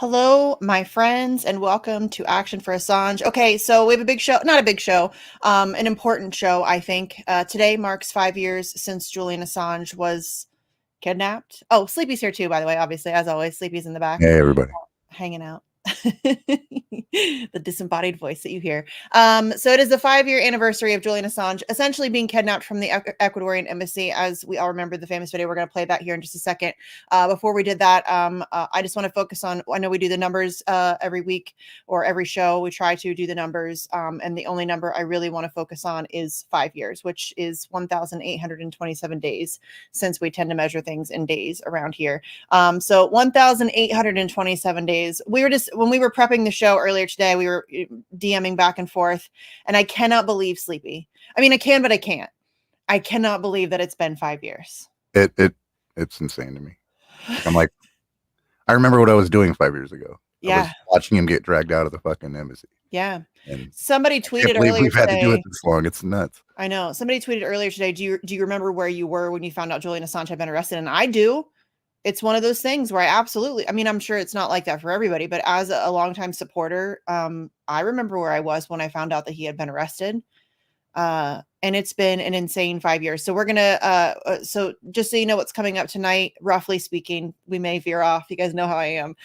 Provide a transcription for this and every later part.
Hello, my friends, and welcome to Action for Assange. Okay, so we have a big show, not a big show, an important show, I think. Today marks 5 years since Julian Assange was kidnapped. Oh, Sleepy's here too, by the way, obviously, as always. Sleepy's in the back, Hey, everybody. hanging out. The disembodied voice that you hear. So it is the 5-year anniversary of Julian Assange essentially being kidnapped from the Ecuadorian embassy. As we all remember the famous video, we're going to play that here in just a second. Before we did that, I just want to focus on, I know we do the numbers every week or every show. We try to do the numbers. And the only number I really want to focus on is 5 years, which is 1,827 days, since we tend to measure things in days around here. So 1,827 days. We were just, when we were prepping the show earlier today, we were DMing back and forth, and I cannot believe, Sleepy. I mean, I can, but I can't. I cannot believe that it's been 5 years. It's insane to me. I'm like, I remember what I was doing 5 years ago. Yeah. I was watching him get dragged out of the fucking embassy. Yeah. And somebody tweeted earlier we've had today, to do it this long. It's nuts. I know. Somebody tweeted earlier today, do you remember where you were when you found out Julian Assange had been arrested? And I do. It's one of those things where I absolutely, I mean, I'm sure it's not like that for everybody, but as a longtime supporter, I remember where I was when I found out that he had been arrested. And it's been an insane 5 years. So we're going to, so just so you know what's coming up tonight, roughly speaking, we may veer off. You guys know how I am.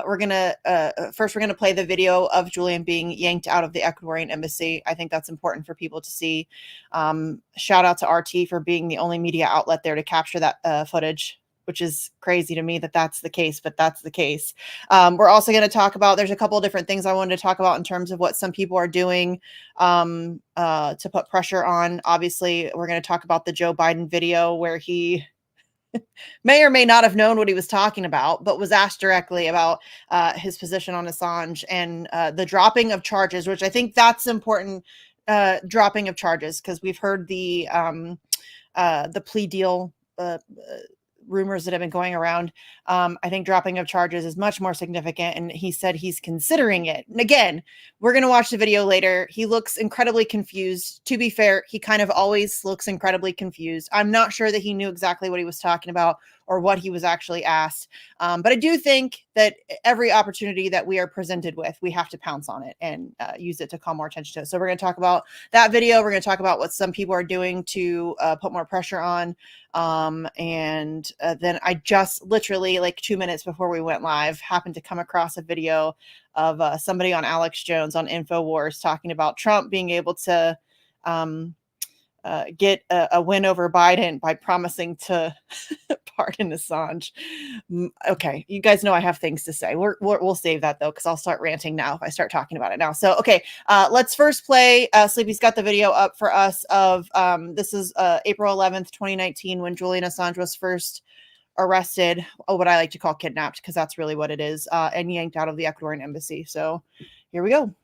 We're going to, first we're going to play the video of Julian being yanked out of the Ecuadorian embassy. I think that's important for people to see. Shout out to RT for being the only media outlet there to capture that footage, which is crazy to me that that's the case, but that's the case. We're also going to talk about, there's a couple of different things I wanted to talk about in terms of what some people are doing to put pressure on. Obviously, we're going to talk about the Joe Biden video where he may or may not have known what he was talking about, but was asked directly about his position on Assange and the dropping of charges, which I think that's important, dropping of charges, because we've heard the plea deal rumors that have been going around. I think dropping of charges is much more significant, and he said he's considering it. And again, we're going to watch the video later. He looks incredibly confused. To be fair, he kind of always looks incredibly confused. I'm not sure that he knew exactly what he was talking about or what he was actually asked. But I do think that every opportunity that we are presented with, we have to pounce on it and use it to call more attention to it. So we're going to talk about that video. We're going to talk about what some people are doing to put more pressure on. And then I just literally, like 2 minutes before we went live, happened to come across a video of somebody on Alex Jones on InfoWars talking about Trump being able to get a win over Biden by promising to pardon Assange. Okay, you guys know I have things to say. We'll save that though, because I'll start ranting now if I start talking about it now. So okay, let's first play. Sleepy's got the video up for us of this is April 11th, 2019, when Julian Assange was first arrested. Oh, what I like to call kidnapped, because that's really what it is, and yanked out of the Ecuadorian embassy. So here we go.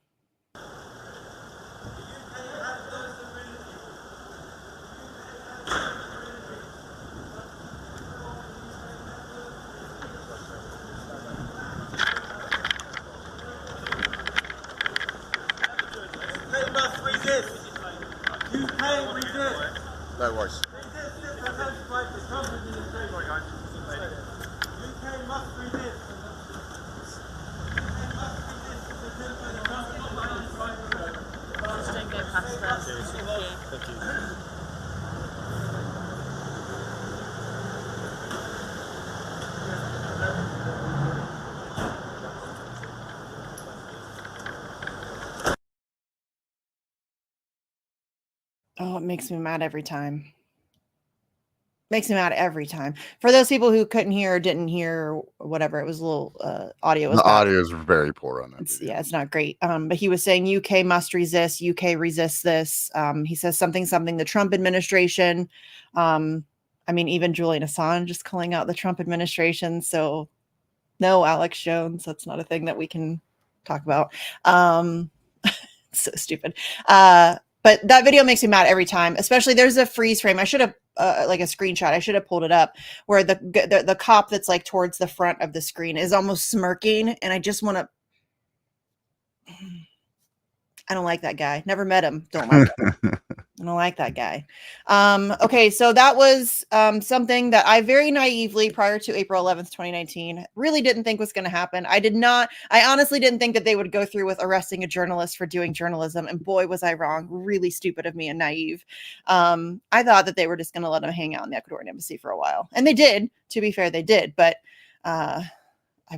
That works. Oh, it makes me mad every time. Makes me mad every time. For those people who couldn't hear or didn't hear or whatever, it was a little audio was The bad. audio is very poor on that. Yeah, it's not great. But he was saying UK must resist, UK resists this. He says something, the Trump administration. I mean, even Julian Assange is calling out the Trump administration. So no, Alex Jones, that's not a thing that we can talk about. So stupid. But that video makes me mad every time, especially there's a freeze frame. I should have like a screenshot. I should have pulled it up where the cop that's like towards the front of the screen is almost smirking. And I just want to, I don't like that guy. Never met him. Don't like him. I don't like that guy. Okay, so that was something that I very naively, prior to April 11th, 2019, really didn't think was going to happen. I honestly didn't think that they would go through with arresting a journalist for doing journalism. And boy, was I wrong. Really stupid of me and naive. I thought that they were just going to let him hang out in the Ecuadorian embassy for a while. And they did. To be fair, they did. But I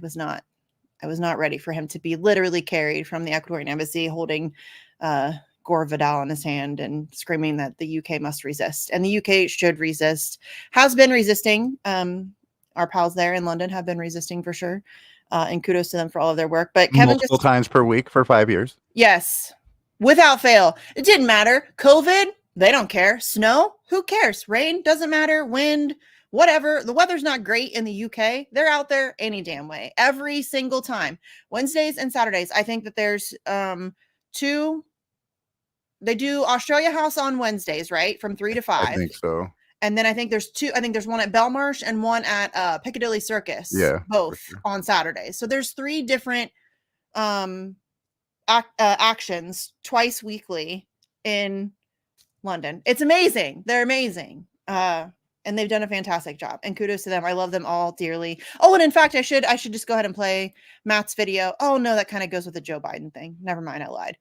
was not. I was not ready for him to be literally carried from the Ecuadorian embassy holding Gore Vidal in his hand and screaming that the UK must resist. And the UK should resist, has been resisting. Our pals there in London have been resisting for sure. And kudos to them for all of their work. But Kevin multiple times per week for 5 years. Yes, without fail. It didn't matter. COVID, they don't care. Snow, who cares? Rain, doesn't matter. Wind, whatever. The weather's not great in the UK. They're out there any damn way, every single time. Wednesdays and Saturdays. I think that there's two. They do Australia House on Wednesdays, right? From 3 to 5. I think so. And then I think there's two. I think there's one at Belmarsh and one at Piccadilly Circus. Yeah, both sure. On Saturdays. So there's 3 different actions twice weekly in London. It's amazing. They're amazing. And they've done a fantastic job, and kudos to them. I love them all dearly. Oh, and in fact, I should just go ahead and play Matt's video. Oh no, that kind of goes with the Joe Biden thing. Never mind, I lied.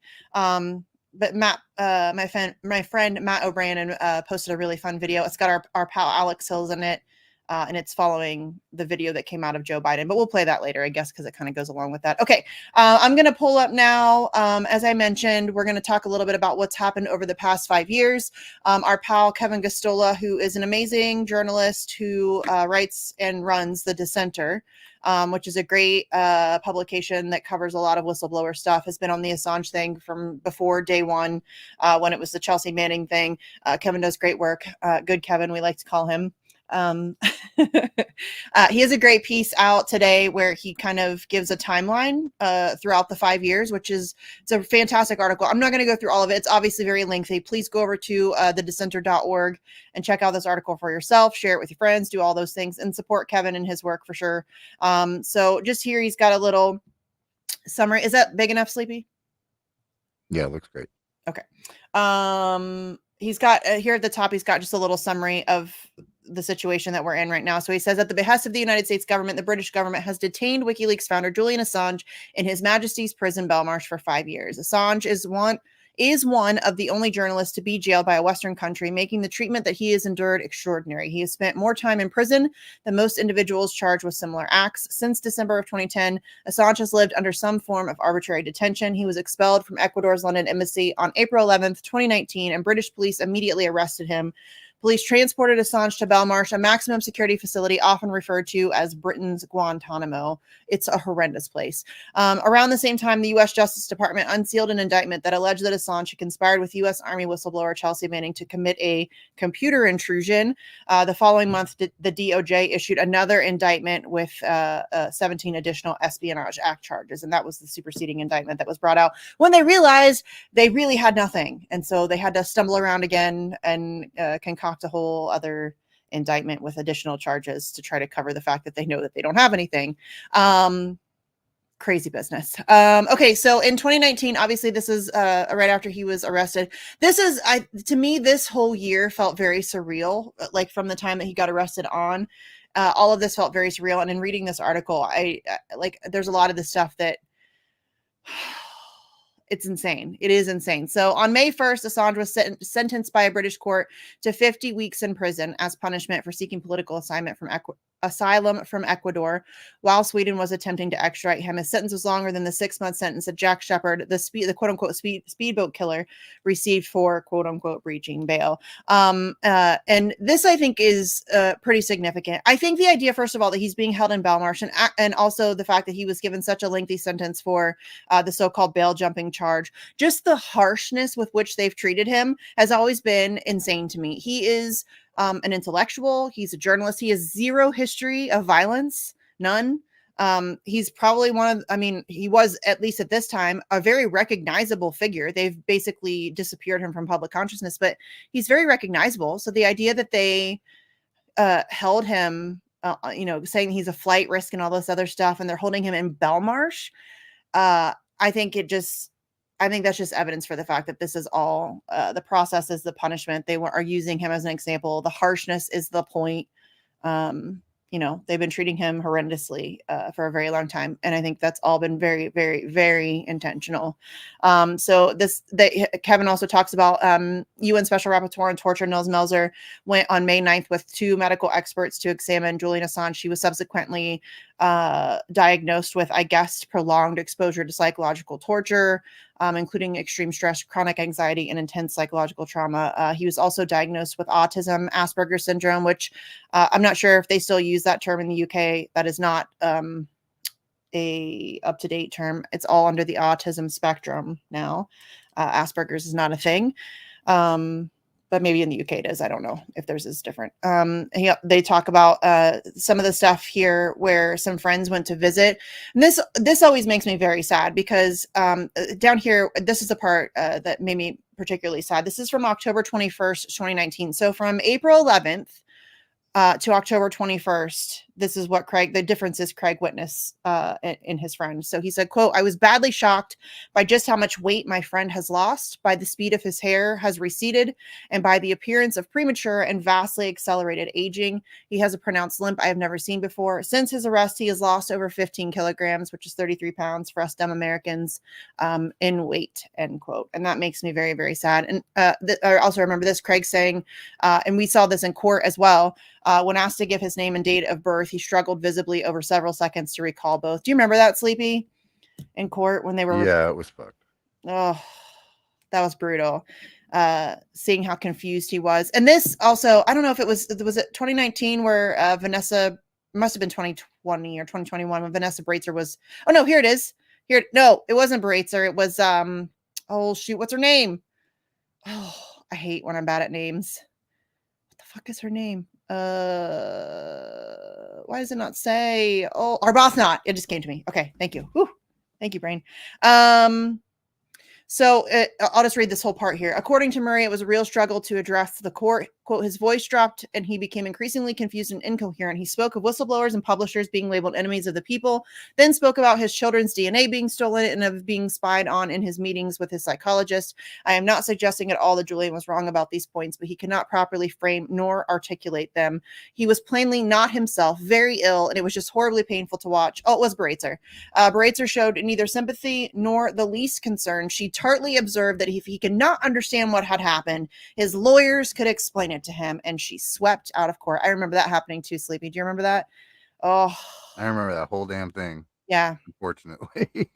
But Matt, my friend Matt O'Brien posted a really fun video. It's got our pal Alex Hills in it. And it's following the video that came out of Joe Biden, but we'll play that later, I guess, because it kind of goes along with that. Okay, I'm going to pull up now. As I mentioned, we're going to talk a little bit about what's happened over the past 5 years. Our pal Kevin Gosztola, who is an amazing journalist who writes and runs The Dissenter, which is a great publication that covers a lot of whistleblower stuff, has been on the Assange thing from before day one, when it was the Chelsea Manning thing. Kevin does great work. Good Kevin, we like to call him. He has a great piece out today where he kind of gives a timeline throughout the 5 years, it's a fantastic article. I'm not going to go through all of it. It's obviously very lengthy. Please go over to thedissenter.org and check out this article for yourself, share it with your friends, do all those things, and support Kevin and his work for sure. So just here, he's got a little summary. Is that big enough, Sleepy? Yeah, it looks great. Okay. He's got here at the top, he's got just a little summary of the situation that we're in right now. So he says, at the behest of the United States government, the British government has detained WikiLeaks founder Julian Assange in His Majesty's prison Belmarsh for 5 years. Assange is one of the only journalists to be jailed by a Western country, making the treatment that he has endured extraordinary. He has spent more time in prison than most individuals charged with similar acts. Since December of 2010, Assange has lived under some form of arbitrary detention. He was expelled from Ecuador's London embassy on April 11th, 2019, and British police immediately arrested him. Police transported Assange to Belmarsh, a maximum security facility often referred to as Britain's Guantanamo. It's a horrendous place. Around the same time, the U.S. Justice Department unsealed an indictment that alleged that Assange had conspired with U.S. Army whistleblower Chelsea Manning to commit a computer intrusion. The following month, the DOJ issued another indictment with 17 additional Espionage Act charges, and that was the superseding indictment that was brought out when they realized they really had nothing, and so they had to stumble around again and concoct a whole other indictment with additional charges to try to cover the fact that they know that they don't have anything. Crazy business. Okay, so in 2019, obviously this is right after he was arrested. To me, this whole year felt very surreal, like from the time that he got arrested on. All of this felt very surreal, and in reading this article, I there's a lot of the stuff that it's insane. It is insane. So on May 1st, Assange was sentenced by a British court to 50 weeks in prison as punishment for seeking political asylum from Ecuador, while Sweden was attempting to extradite him. His sentence was longer than the 6-month sentence that Jack Shepherd, the quote-unquote speedboat killer, received for quote-unquote breaching bail. And this, I think, is pretty significant. I think the idea, first of all, that he's being held in Belmarsh, and also the fact that he was given such a lengthy sentence for the so-called bail jumping charge, just the harshness with which they've treated him has always been insane to me. He is an intellectual. He's a journalist. He has zero history of violence, none. He's probably he was, at least at this time, a very recognizable figure. They've basically disappeared him from public consciousness, but he's very recognizable. So the idea that they held him, saying he's a flight risk and all this other stuff, and they're holding him in Belmarsh, I think it just I think that's just evidence for the fact that this is all the process is the punishment. They are using him as an example. The harshness is the point. Um, they've been treating him horrendously for a very long time, and I think that's all been very, very, very intentional. So Kevin also talks about UN Special Rapporteur on Torture Nils Melzer went on May 9th with 2 medical experts to examine Julian Assange. She was subsequently diagnosed with, I guess, prolonged exposure to psychological torture, including extreme stress, chronic anxiety, and intense psychological trauma. He was also diagnosed with autism, Asperger's syndrome, which I'm not sure if they still use that term in the UK. That is not a up-to-date term. It's all under the autism spectrum now. Asperger's is not a thing. But maybe in the UK it is. I don't know if theirs is different. They talk about some of the stuff here where some friends went to visit. And this always makes me very sad because down here, this is the part that made me particularly sad. This is from October 21st, 2019. So from April 11th to October 21st, this is what the difference is Craig witnessed in his friend. So he said, quote, "I was badly shocked by just how much weight my friend has lost, by the speed of his hair has receded, and by the appearance of premature and vastly accelerated aging. He has a pronounced limp I have never seen before. Since his arrest, he has lost over 15 kilograms, which is 33 pounds for us dumb Americans, in weight," end quote. And that makes me very, very sad. And I also remember this, Craig saying, and we saw this in court as well, when asked to give his name and date of birth, he struggled visibly over several seconds to recall both. Do you remember that, Sleepy, in court when they were? Yeah, it was fucked. Oh, that was brutal. Seeing how confused he was. And this also, I don't know if it was it 2019 where Vanessa, must have been 2020 or 2021 when Vanessa Breitzer was, oh no, here it is. No, it wasn't Breitzer. It was, oh shoot, what's her name? Oh, I hate when I'm bad at names. What the fuck is her name? Why does it not say? Oh, Arbuthnot. It just came to me. Okay, thank you. Whew. Thank you, brain. So I'll just read this whole part here. According to Murray, it was a real struggle to address the court. Quote, "His voice dropped and he became increasingly confused and incoherent. He spoke of whistleblowers and publishers being labeled enemies of the people, then spoke about his children's DNA being stolen and of being spied on in his meetings with his psychologist. I am not suggesting at all that Julian was wrong about these points, but he cannot properly frame nor articulate them. He was plainly not himself, very ill, and it was just horribly painful to watch." Oh, it was Breitzer. Breitzer showed neither sympathy nor the least concern. She tartly observed that if he could not understand what had happened, his lawyers could explain it to him, and she swept out of court. I remember that happening too, Sleepy. Do you remember that? Oh, I remember that whole damn thing. Yeah. Unfortunately.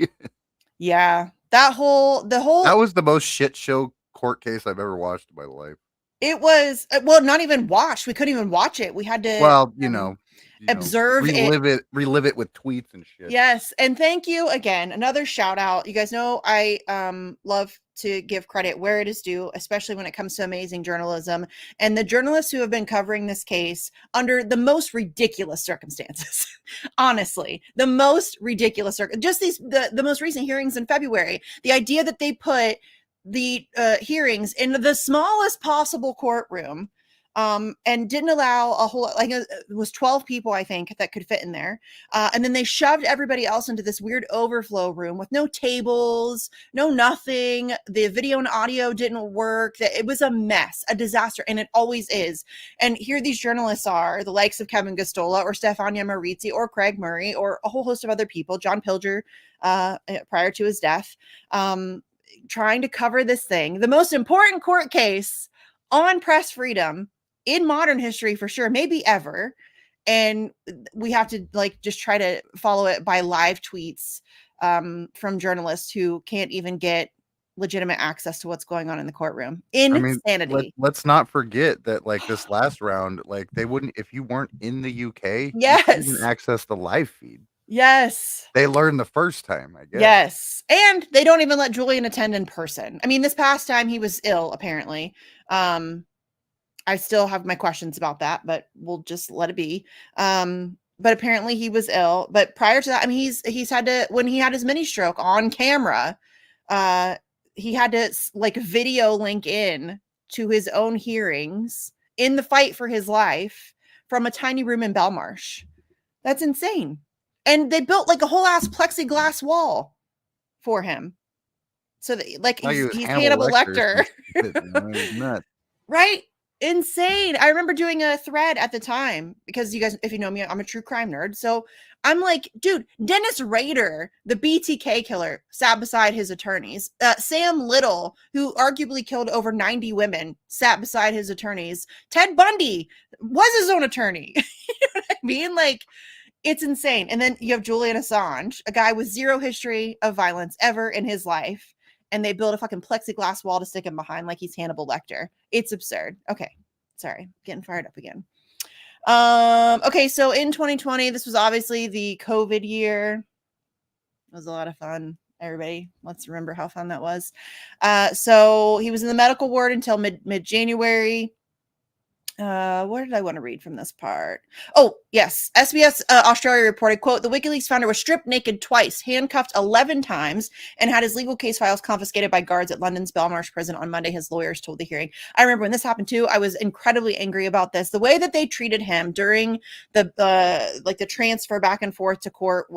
Yeah. That was the most shit show court case I've ever watched in my life. It was, well, not even watched. We couldn't even watch it. We had to, well, observe relive it with tweets and shit. Yes. And thank you again. Another shout out. You guys know I love to give credit where it is due, especially when it comes to amazing journalism. And the journalists who have been covering this case under the most ridiculous circumstances, honestly, the most ridiculous, just the most recent hearings in February, the idea that they put the hearings in the smallest possible courtroom, and didn't allow a whole, like it was 12 people, I think, that could fit in there. And then they shoved everybody else into this weird overflow room with no tables, no nothing. The video and audio didn't work. It was a mess, a disaster. And it always is. And here these journalists are, the likes of Kevin Gostola or Stefania Marizzi or Craig Murray or a whole host of other people, John Pilger, prior to his death, trying to cover this thing, the most important court case on press freedom in modern history for sure, maybe ever. And we have to just try to follow it by live tweets from journalists who can't even get legitimate access to what's going on in the courtroom. Insanity. Let's not forget that this last round, they wouldn't, if you weren't in the UK, yes, you couldn't access the live feed. Yes. They learned the first time, I guess. Yes. And they don't even let Julian attend in person. I mean, this past time he was ill, apparently. I still have my questions about that, but we'll just let it be. But apparently he was ill. But prior to that, I mean, he's had to, when he had his mini stroke on camera, he had to video link in to his own hearings in the fight for his life from a tiny room in Belmarsh. That's insane. And they built a whole ass plexiglass wall for him. So that, like, Like it was he's Hannibal Hannibal Lecter or Lecter. some shit. You know? It was nuts. Right? Insane. I remember doing a thread at the time because you guys, if you know me, I'm a true crime nerd. So I'm like, dude, Dennis Rader, the BTK killer, sat beside his attorneys. Sam Little, who arguably killed over 90 women, sat beside his attorneys. Ted Bundy was his own attorney. You know what I mean? Like, it's insane. And then you have Julian Assange, a guy with zero history of violence ever in his life. And they build a fucking plexiglass wall to stick him behind like he's Hannibal Lecter. It's absurd. Okay. Sorry. Getting fired up again. Okay, so in 2020, this was obviously the COVID year. It was a lot of fun. Everybody, let's remember how fun that was. So he was in the medical ward until mid-January. What did I want to read from this part? Oh, yes. SBS Australia reported, quote, the WikiLeaks founder was stripped naked twice, handcuffed 11 times, and had his legal case files confiscated by guards at London's Belmarsh prison on Monday, his lawyers told the hearing. I remember when this happened too, I was incredibly angry about this. The way that they treated him during the transfer back and forth to court,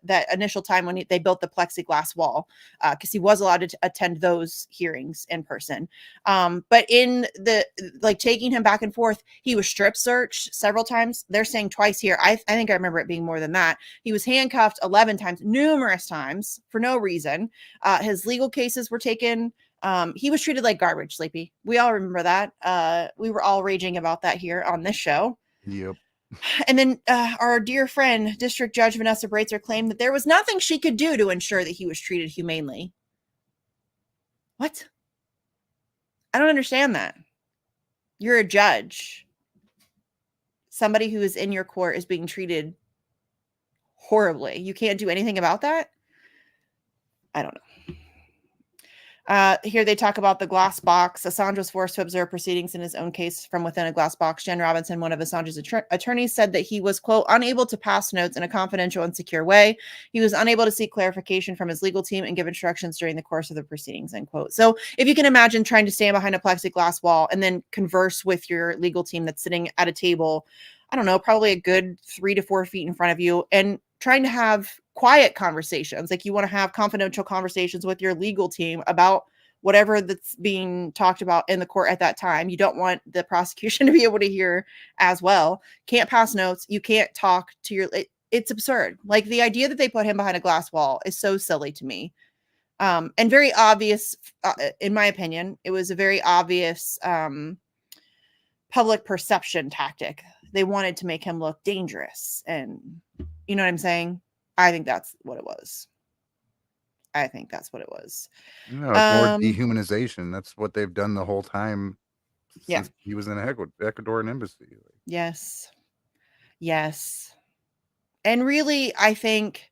that initial time when they built the plexiglass wall, because he was allowed to attend those hearings in person. But in the, like, taking him back and forth, he was strip searched several times. They're saying twice here. I think I remember it being more than that. He was handcuffed 11 times, numerous times for no reason. His legal cases were taken. He was treated like garbage, Sleepy. We all remember that. We were all raging about that here on this show. Yep. And then our dear friend, District Judge Vanessa Breitzer, claimed that there was nothing she could do to ensure that he was treated humanely. What? I don't understand that. You're a judge. Somebody who is in your court is being treated horribly. You can't do anything about that? I don't know. Here they talk about the glass box. Assange was forced to observe proceedings in his own case from within a glass box. Jen Robinson, one of Assange's attorneys, said that he was, quote, unable to pass notes in a confidential and secure way. He was unable to seek clarification from his legal team and give instructions during the course of the proceedings, end quote. So if you can imagine trying to stand behind a plexiglass wall and then converse with your legal team that's sitting at a table, I don't know, probably a good 3 to 4 feet in front of you, and trying to have quiet conversations. Like, you want to have confidential conversations with your legal team about whatever that's being talked about in the court at that time. You don't want the prosecution to be able to hear as well. Can't pass notes. You can't talk to your, it's absurd. Like, the idea that they put him behind a glass wall is so silly to me. And very obvious, in my opinion. It was a very obvious public perception tactic. They wanted to make him look dangerous, and you know what I'm saying? I think that's what it was. I think that's what it was. No, it's more dehumanization. That's what they've done the whole time since he was in the Ecuadorian embassy. Yes. Yes. And really, I think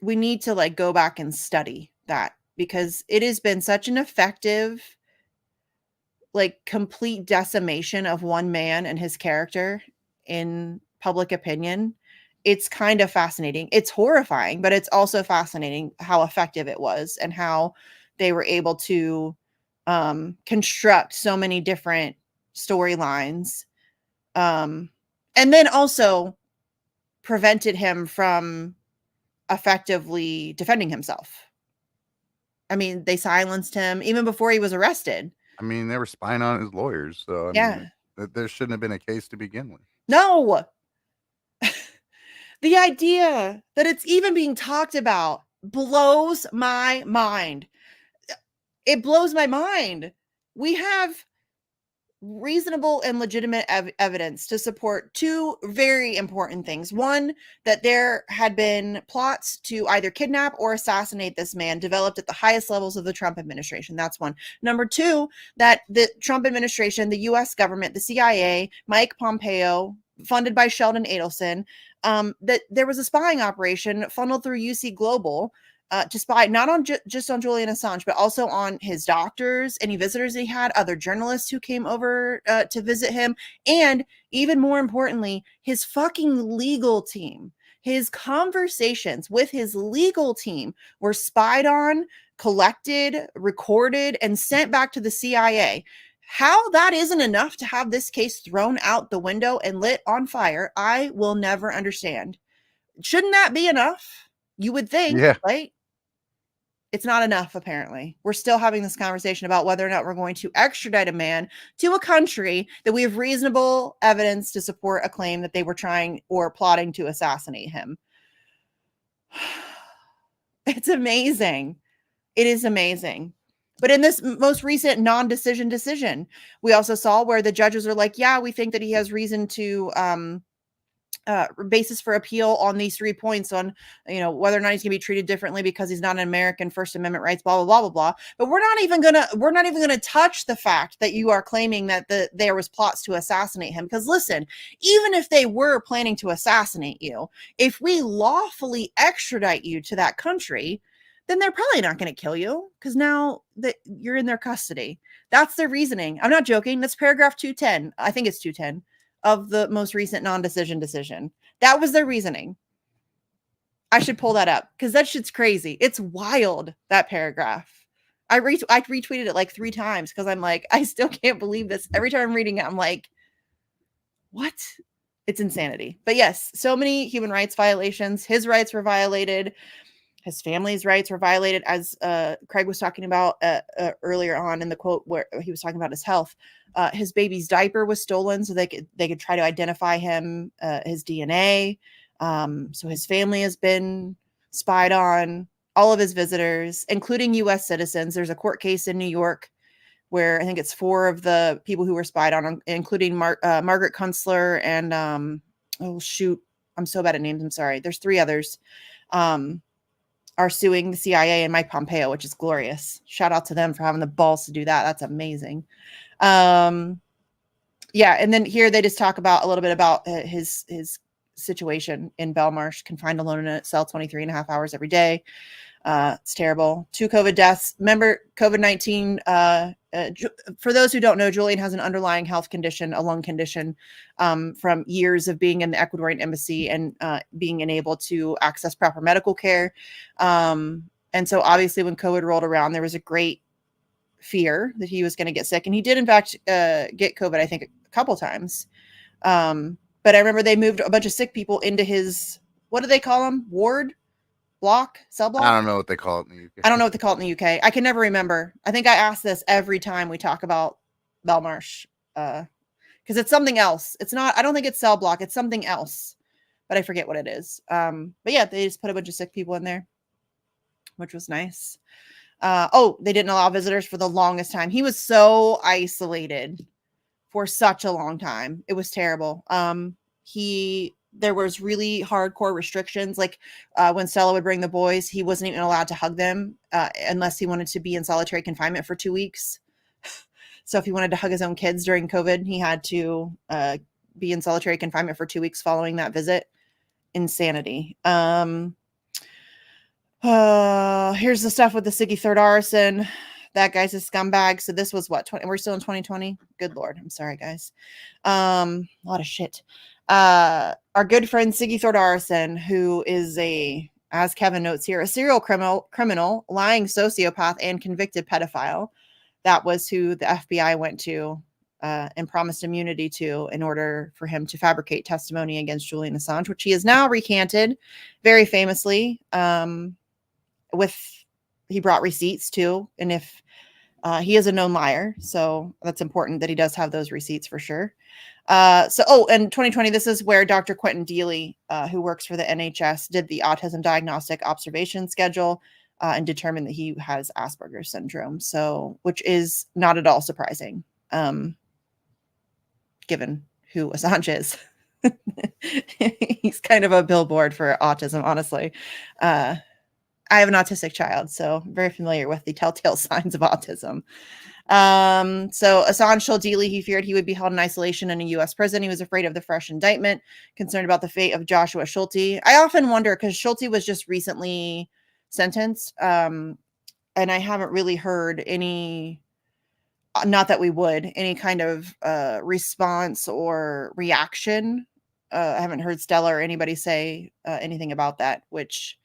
we need to, like, go back and study that, because it has been such an effective, like, complete decimation of one man and his character in public opinion. It's kind of fascinating. It's horrifying, but it's also fascinating how effective it was and how they were able to construct so many different storylines. And then also prevented him from effectively defending himself. I mean, they silenced him even before he was arrested. I mean, they were spying on his lawyers, so I mean, there shouldn't have been a case to begin with. No. The idea that it's even being talked about blows my mind. It blows my mind. We have reasonable and legitimate evidence to support two very important things. One, that there had been plots to either kidnap or assassinate this man developed at the highest levels of the Trump administration. That's one. Number two, that the Trump administration, the US government, the CIA, Mike Pompeo, funded by Sheldon Adelson, that there was a spying operation funneled through UC Global to spy not on just on Julian Assange, but also on his doctors, any visitors he had, other journalists who came over to visit him, and even more importantly, his fucking legal team. His conversations with his legal team were spied on, collected, recorded, and sent back to the CIA. How that isn't enough to have this case thrown out the window and lit on fire, I will never understand. Shouldn't that be enough? You would think, right? It's not enough, apparently. We're still having this conversation about whether or not we're going to extradite a man to a country that we have reasonable evidence to support a claim that they were trying or plotting to assassinate him. It's amazing. It is amazing. But in this most recent non-decision decision, we also saw where the judges are like, yeah, we think that he has reason to basis for appeal on these 3 points on, whether or not he's going to be treated differently because he's not an American, First Amendment rights, blah, blah, blah, blah, blah. But we're not even going to touch the fact that you are claiming that there was plots to assassinate him. Because listen, even if they were planning to assassinate you, if we lawfully extradite you to that country, then they're probably not going to kill you because now that you're in their custody. That's their reasoning. I'm not joking. That's paragraph 210. I think it's 210 of the most recent non-decision decision. That was their reasoning. I should pull that up because that shit's crazy. It's wild, that paragraph. I retweeted it like 3 times because I'm like, I still can't believe this. Every time I'm reading it, I'm like, what? It's insanity. But yes, so many human rights violations. His rights were violated. His family's rights were violated, as Craig was talking about earlier on in the quote where he was talking about his health. His baby's diaper was stolen so they could try to identify him, his DNA. So his family has been spied on, all of his visitors, including U.S. citizens. There's a court case in New York where I think it's 4 of the people who were spied on, including Margaret Kunstler and, oh, shoot, I'm so bad at names. I'm sorry. There's 3 others. Are suing the CIA and Mike Pompeo, which is glorious. Shout out to them for having the balls to do that. That's amazing. Yeah, and then here they just talk about a little bit about his situation in Belmarsh, confined alone in a cell 23 and a half hours every day. It's terrible. 2 COVID deaths. Remember, COVID-19, for those who don't know, Julian has an underlying health condition, a lung condition, from years of being in the Ecuadorian embassy and being unable to access proper medical care. And so obviously when COVID rolled around, there was a great fear that he was going to get sick. And he did, in fact, get COVID, I think, a couple times. But I remember they moved a bunch of sick people into his, what do they call them? Ward? Cell block? I don't know what they call it in the UK. I don't know what they call it in the UK. I can never remember. I think I ask this every time we talk about Belmarsh, because it's something else. It's not, I don't think it's cell block. It's something else, but I forget what it is. But yeah, they just put a bunch of sick people in there, which was nice. They didn't allow visitors for the longest time. He was so isolated for such a long time. It was terrible. There was really hardcore restrictions. Like when Stella would bring the boys, he wasn't even allowed to hug them unless he wanted to be in solitary confinement for 2 weeks. So if he wanted to hug his own kids during COVID, he had to be in solitary confinement for 2 weeks following that visit. Insanity. Here's the stuff with the Siggy third arson. That guy's a scumbag. So this was what, we're still in 2020. Good Lord. I'm sorry, guys. A lot of shit. Our good friend Siggy Thordarson, who is as Kevin notes here, a serial criminal, lying sociopath, and convicted pedophile. That was who the FBI went to and promised immunity to in order for him to fabricate testimony against Julian Assange, which he has now recanted very famously. He brought receipts too, and if he is a known liar, so that's important that he does have those receipts for sure. And 2020, this is where Dr. Quentin Deely, who works for the NHS, did the autism diagnostic observation schedule and determined that he has Asperger's syndrome. So, which is not at all surprising, given who Assange is. He's kind of a billboard for autism, honestly. I have an autistic child, so I'm very familiar with the telltale signs of autism. So Assange told Deely he feared he would be held in isolation in a U.S. prison. He was afraid of the fresh indictment, concerned about the fate of Joshua Schulte. I often wonder, because Schulte was just recently sentenced, and I haven't really heard any, not that we would, any kind of response or reaction. I haven't heard Stella or anybody say anything about that, which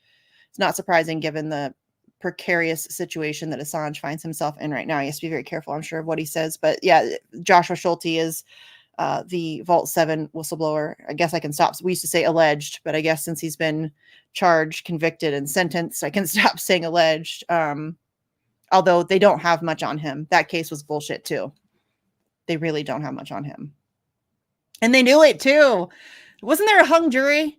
is not surprising given the precarious situation that Assange finds himself in right now. He has to be very careful, I'm sure, of what he says. But yeah, Joshua Schulte is the Vault 7 whistleblower. I guess I can stop. We used to say alleged, but I guess since he's been charged, convicted, and sentenced, I can stop saying alleged. Although they don't have much on him. That case was bullshit too. They really don't have much on him. And they knew it too. Wasn't there a hung jury?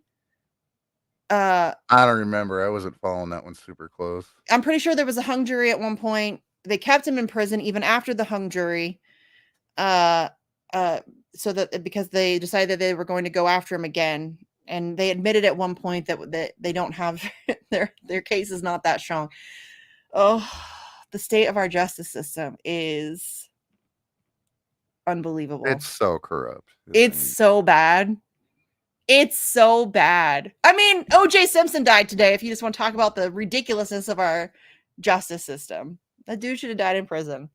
I don't remember. I wasn't following that one super close. I'm pretty sure there was a hung jury at one point. They kept him in prison even after the hung jury. So that because they decided that they were going to go after him again. And they admitted at one point that they don't have their case is not that strong. Oh, the state of our justice system is unbelievable. It's so corrupt. It's so bad. It's so bad. I mean, O.J. Simpson died today. If you just want to talk about the ridiculousness of our justice system, that dude should have died in prison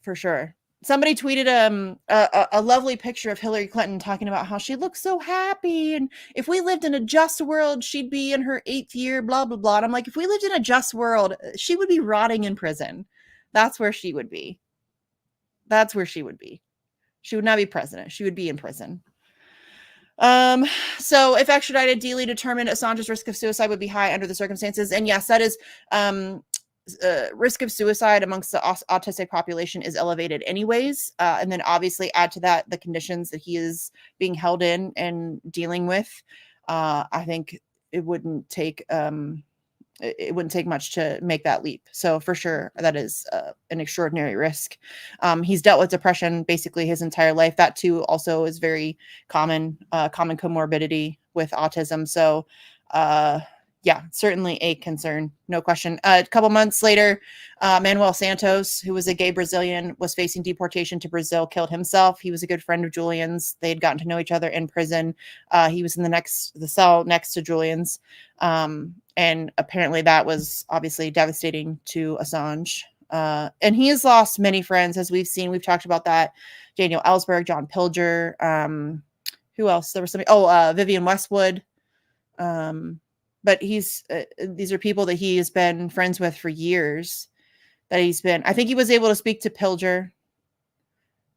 for sure. Somebody tweeted a lovely picture of Hillary Clinton talking about how she looks so happy, and if we lived in a just world, she'd be in her 8th year, blah blah blah. And I'm like, if we lived in a just world, she would be rotting in prison. That's where she would be. That's where she would be. She would not be president. She would be in prison. So if extradited, Dealey determined Assange's risk of suicide would be high under the circumstances. And yes, that is, risk of suicide amongst the autistic population is elevated anyways. And then obviously add to that the conditions that he is being held in and dealing with. I think it wouldn't take much to make that leap. So for sure, that is an extraordinary risk. He's dealt with depression basically his entire life. That too also is very common comorbidity with autism. So yeah, certainly a concern, no question. A couple months later, Manuel Santos, who was a gay Brazilian, was facing deportation to Brazil, killed himself. He was a good friend of Julian's. They had gotten to know each other in prison. He was in the cell next to Julian's. And apparently that was obviously devastating to Assange. And he has lost many friends, as we've seen. We've talked about that. Daniel Ellsberg, John Pilger. Who else? There was somebody. Vivian Westwood. But these are people that he has been friends with for years. I think he was able to speak to Pilger.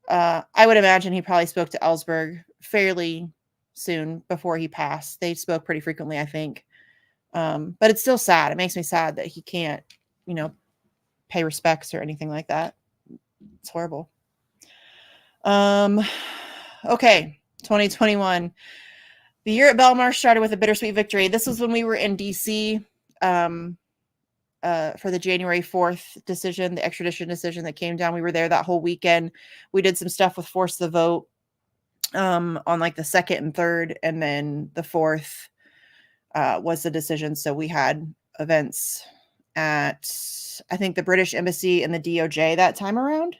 I would imagine he probably spoke to Ellsberg fairly soon before he passed. They spoke pretty frequently, I think. But it's still sad. It makes me sad that he can't, pay respects or anything like that. It's horrible. Okay, 2021. The year at Belmarsh started with a bittersweet victory. This was when we were in DC for the January 4th decision, the extradition decision that came down. We were there that whole weekend. We did some stuff with Force the Vote on like the 2nd and 3rd, and then the 4th was the decision. So we had events at, I think, the British Embassy and the DOJ that time around.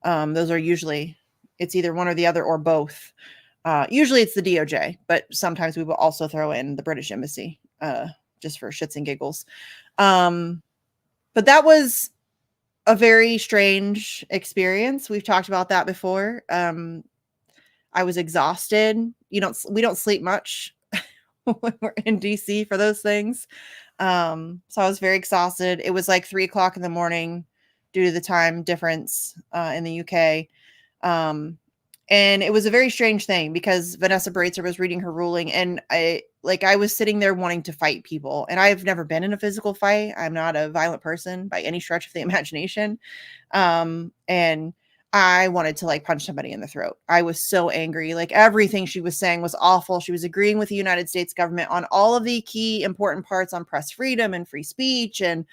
Those are usually, it's either one or the other or both. Usually it's the DOJ, but sometimes we will also throw in the British Embassy just for shits and giggles. But that was a very strange experience. We've talked about that before. I was exhausted. We don't sleep much when we're in DC for those things. So I was very exhausted. It was like 3:00 in the morning due to the time difference in the UK. And it was a very strange thing because Vanessa Breitzer was reading her ruling, and I was sitting there wanting to fight people. And I've never been in a physical fight. I'm not a violent person by any stretch of the imagination. And I wanted to punch somebody in the throat. I was so angry. Everything she was saying was awful. She was agreeing with the United States government on all of the key important parts on press freedom and free speech and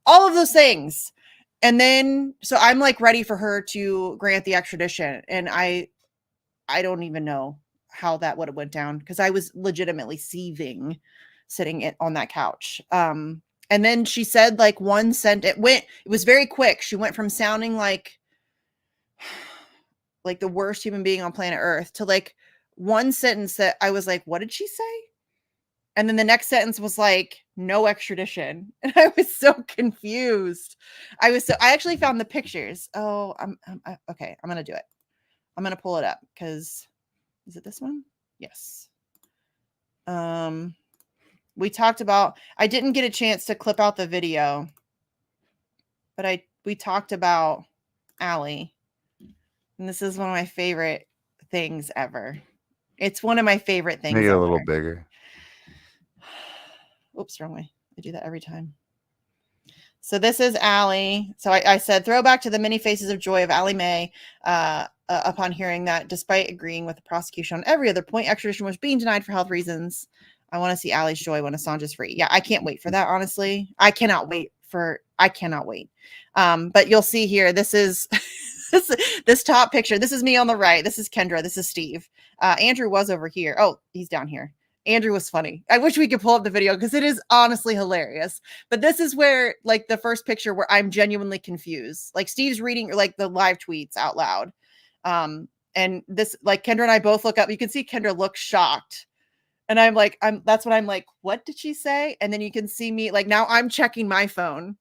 all of those things. And then, so I'm ready for her to grant the extradition. And I don't even know how that would have went down because I was legitimately seething sitting on that couch. And then she said one sentence. It was very quick. She went from sounding like the worst human being on planet Earth to one sentence that I was like, what did she say? And then the next sentence was no extradition. And I was so confused. I actually found the pictures. Oh, okay. I'm going to do it. I'm going to pull it up because is it this one? Yes. We talked about, I didn't get a chance to clip out the video, but we talked about Allie. And this is one of my favorite things ever. It's one of my favorite things Make it ever. a little bigger. Oops, wrong way. I do that every time. So this is Allie. So I said, throwback to the many faces of joy of Allie Mae upon hearing that despite agreeing with the prosecution on every other point, extradition was being denied for health reasons. I want to see Allie's joy when Assange is free. Yeah, I can't wait for that, honestly. I cannot wait. But you'll see here, this is this top picture. This is me on the right. This is Kendra. This is Steve. Andrew was over here. Oh, he's down here. Andrew was funny. I wish we could pull up the video because it is honestly hilarious. But this is where, like, the first picture where I'm genuinely confused. Like, Steve's reading, like, the live tweets out loud. And this, like, Kendra and I both look up. You can see Kendra look shocked. And I'm like, that's when I'm like, what did she say? And then you can see me, like, now I'm checking my phone.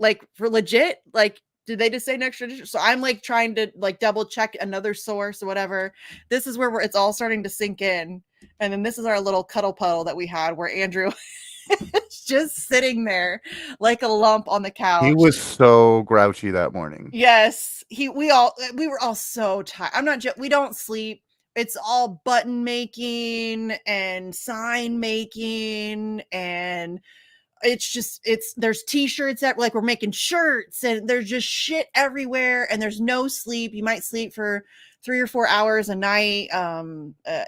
Like, for legit, like, did they just say next tradition? So I'm like trying to like double check another source or whatever. This is where it's all starting to sink in. And then this is our little cuddle puddle that we had where Andrew is just sitting there like a lump on the couch. He was so grouchy that morning. Yes. We were all so tired. We don't sleep. It's all button making and sign making, and there's t-shirts that like we're making shirts, and there's just shit everywhere, and there's no sleep. You might sleep for 3 or 4 hours a night.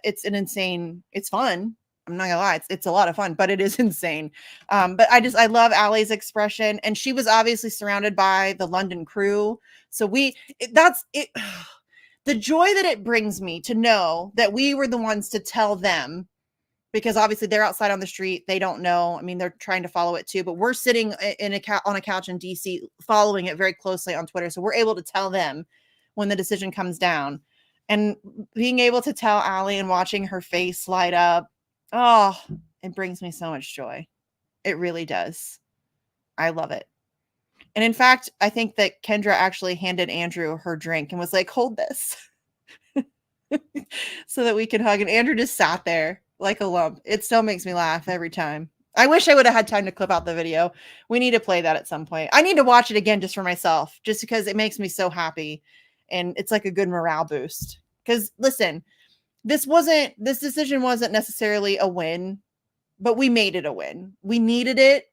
It's fun. I'm not gonna lie, it's a lot of fun, but it is insane. But I love Allie's expression, and she was obviously surrounded by the London crew. So that's it. The joy that it brings me to know that we were the ones to tell them, because obviously they're outside on the street. They don't know. I mean, they're trying to follow it too, but we're sitting on a couch in DC following it very closely on Twitter. So we're able to tell them when the decision comes down, and being able to tell Allie and watching her face light up. Oh, it brings me so much joy. It really does. I love it. And in fact, I think that Kendra actually handed Andrew her drink and was like, hold this so that we can hug. And Andrew just sat there like a lump. It still makes me laugh every time. I wish I would have had time to clip out the video. We need to play that at some point. I need to watch it again just for myself, just because it makes me so happy. And it's like a good morale boost. Because listen, this decision wasn't necessarily a win, but we made it a win. We needed it.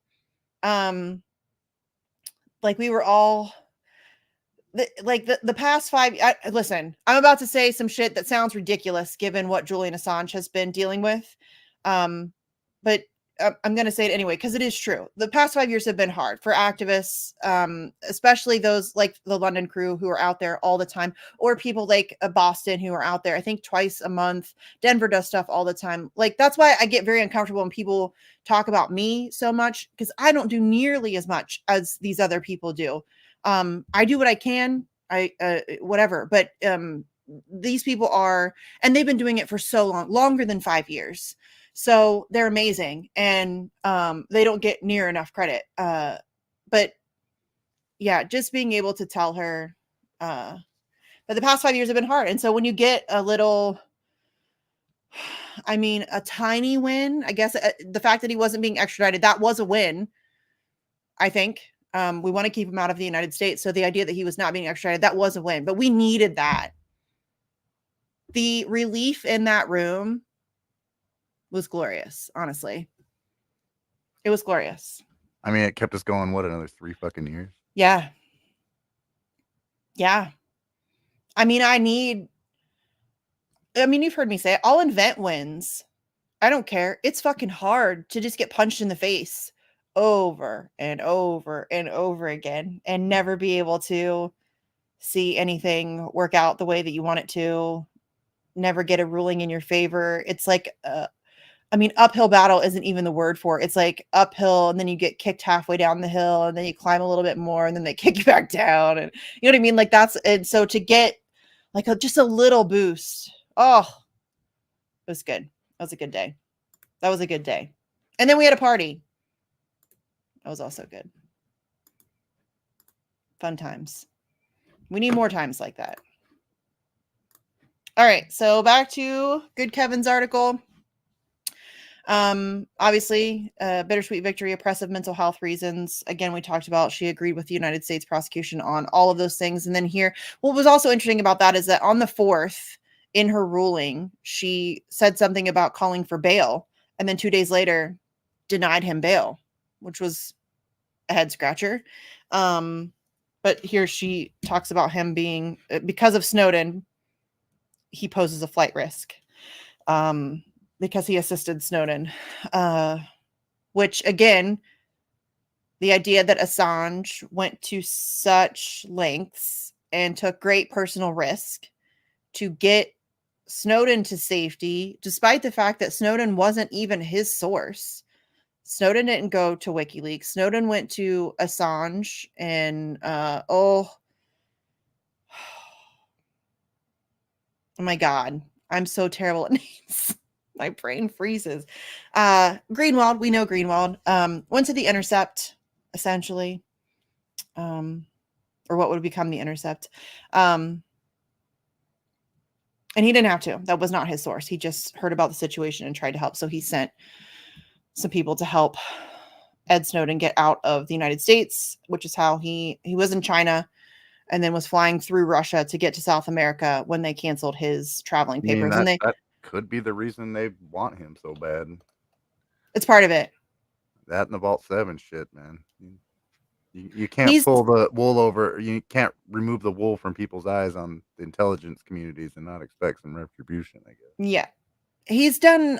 Like we were all the past 5. Listen, I'm about to say some shit that sounds ridiculous given what Julian Assange has been dealing with. But I'm going to say it anyway, because it is true. The past 5 years have been hard for activists, especially those like the London crew who are out there all the time, or people like Boston who are out there, I think twice a month. Denver does stuff all the time. Like, that's why I get very uncomfortable when people talk about me so much, because I don't do nearly as much as these other people do. I do what I can, whatever, but these people are, and they've been doing it for so long, longer than 5 years. So they're amazing, and they don't get near enough credit. But yeah, just being able to tell her that the past 5 years have been hard. And so when you get a little, I mean, a tiny win, I guess the fact that he wasn't being extradited, that was a win, I think. We want to keep him out of the United States. So the idea that he was not being extradited, that was a win, but we needed that. The relief in that room was glorious, honestly. It was glorious. I mean, it kept us going, what, another 3 fucking years? Yeah. Yeah. I mean, you've heard me say it. I'll invent wins. I don't care. It's fucking hard to just get punched in the face over and over and over again and never be able to see anything work out the way that you want it to, never get a ruling in your favor. It's like, uphill battle isn't even the word for it. It's like uphill, and then you get kicked halfway down the hill, and then you climb a little bit more, and then they kick you back down. And you know what I mean? Like and so to get like just a little boost. Oh, it was good. That was a good day. That was a good day. And then we had a party. That was also good. Fun times. We need more times like that. All right. So back to Good Kevin's article. Obviously, bittersweet victory, oppressive mental health reasons. Again, we talked about she agreed with the United States prosecution on all of those things. And then here, what was also interesting about that is that on the 4th, in her ruling, she said something about calling for bail. And then 2 days later, denied him bail, which was a head scratcher. But here she talks about him being, because of Snowden, he poses a flight risk. Because he assisted Snowden, which again, the idea that Assange went to such lengths and took great personal risk to get Snowden to safety, despite the fact that Snowden wasn't even his source. Snowden didn't go to WikiLeaks. Snowden went to Assange and oh my God, I'm so terrible at names. My brain freezes. Greenwald, we know Greenwald, went to the Intercept, essentially, or what would become the Intercept. And he didn't have to. That was not his source. He just heard about the situation and tried to help. So he sent some people to help Ed Snowden get out of the United States, which is how he was in China and then was flying through Russia to get to South America when they canceled his traveling papers. I mean, and that could be the reason they want him so bad. It's part of it. That and the Vault 7 shit, man. You can't pull the wool over. You can't remove the wool from people's eyes on the intelligence communities and not expect some retribution, I guess. Yeah. He's done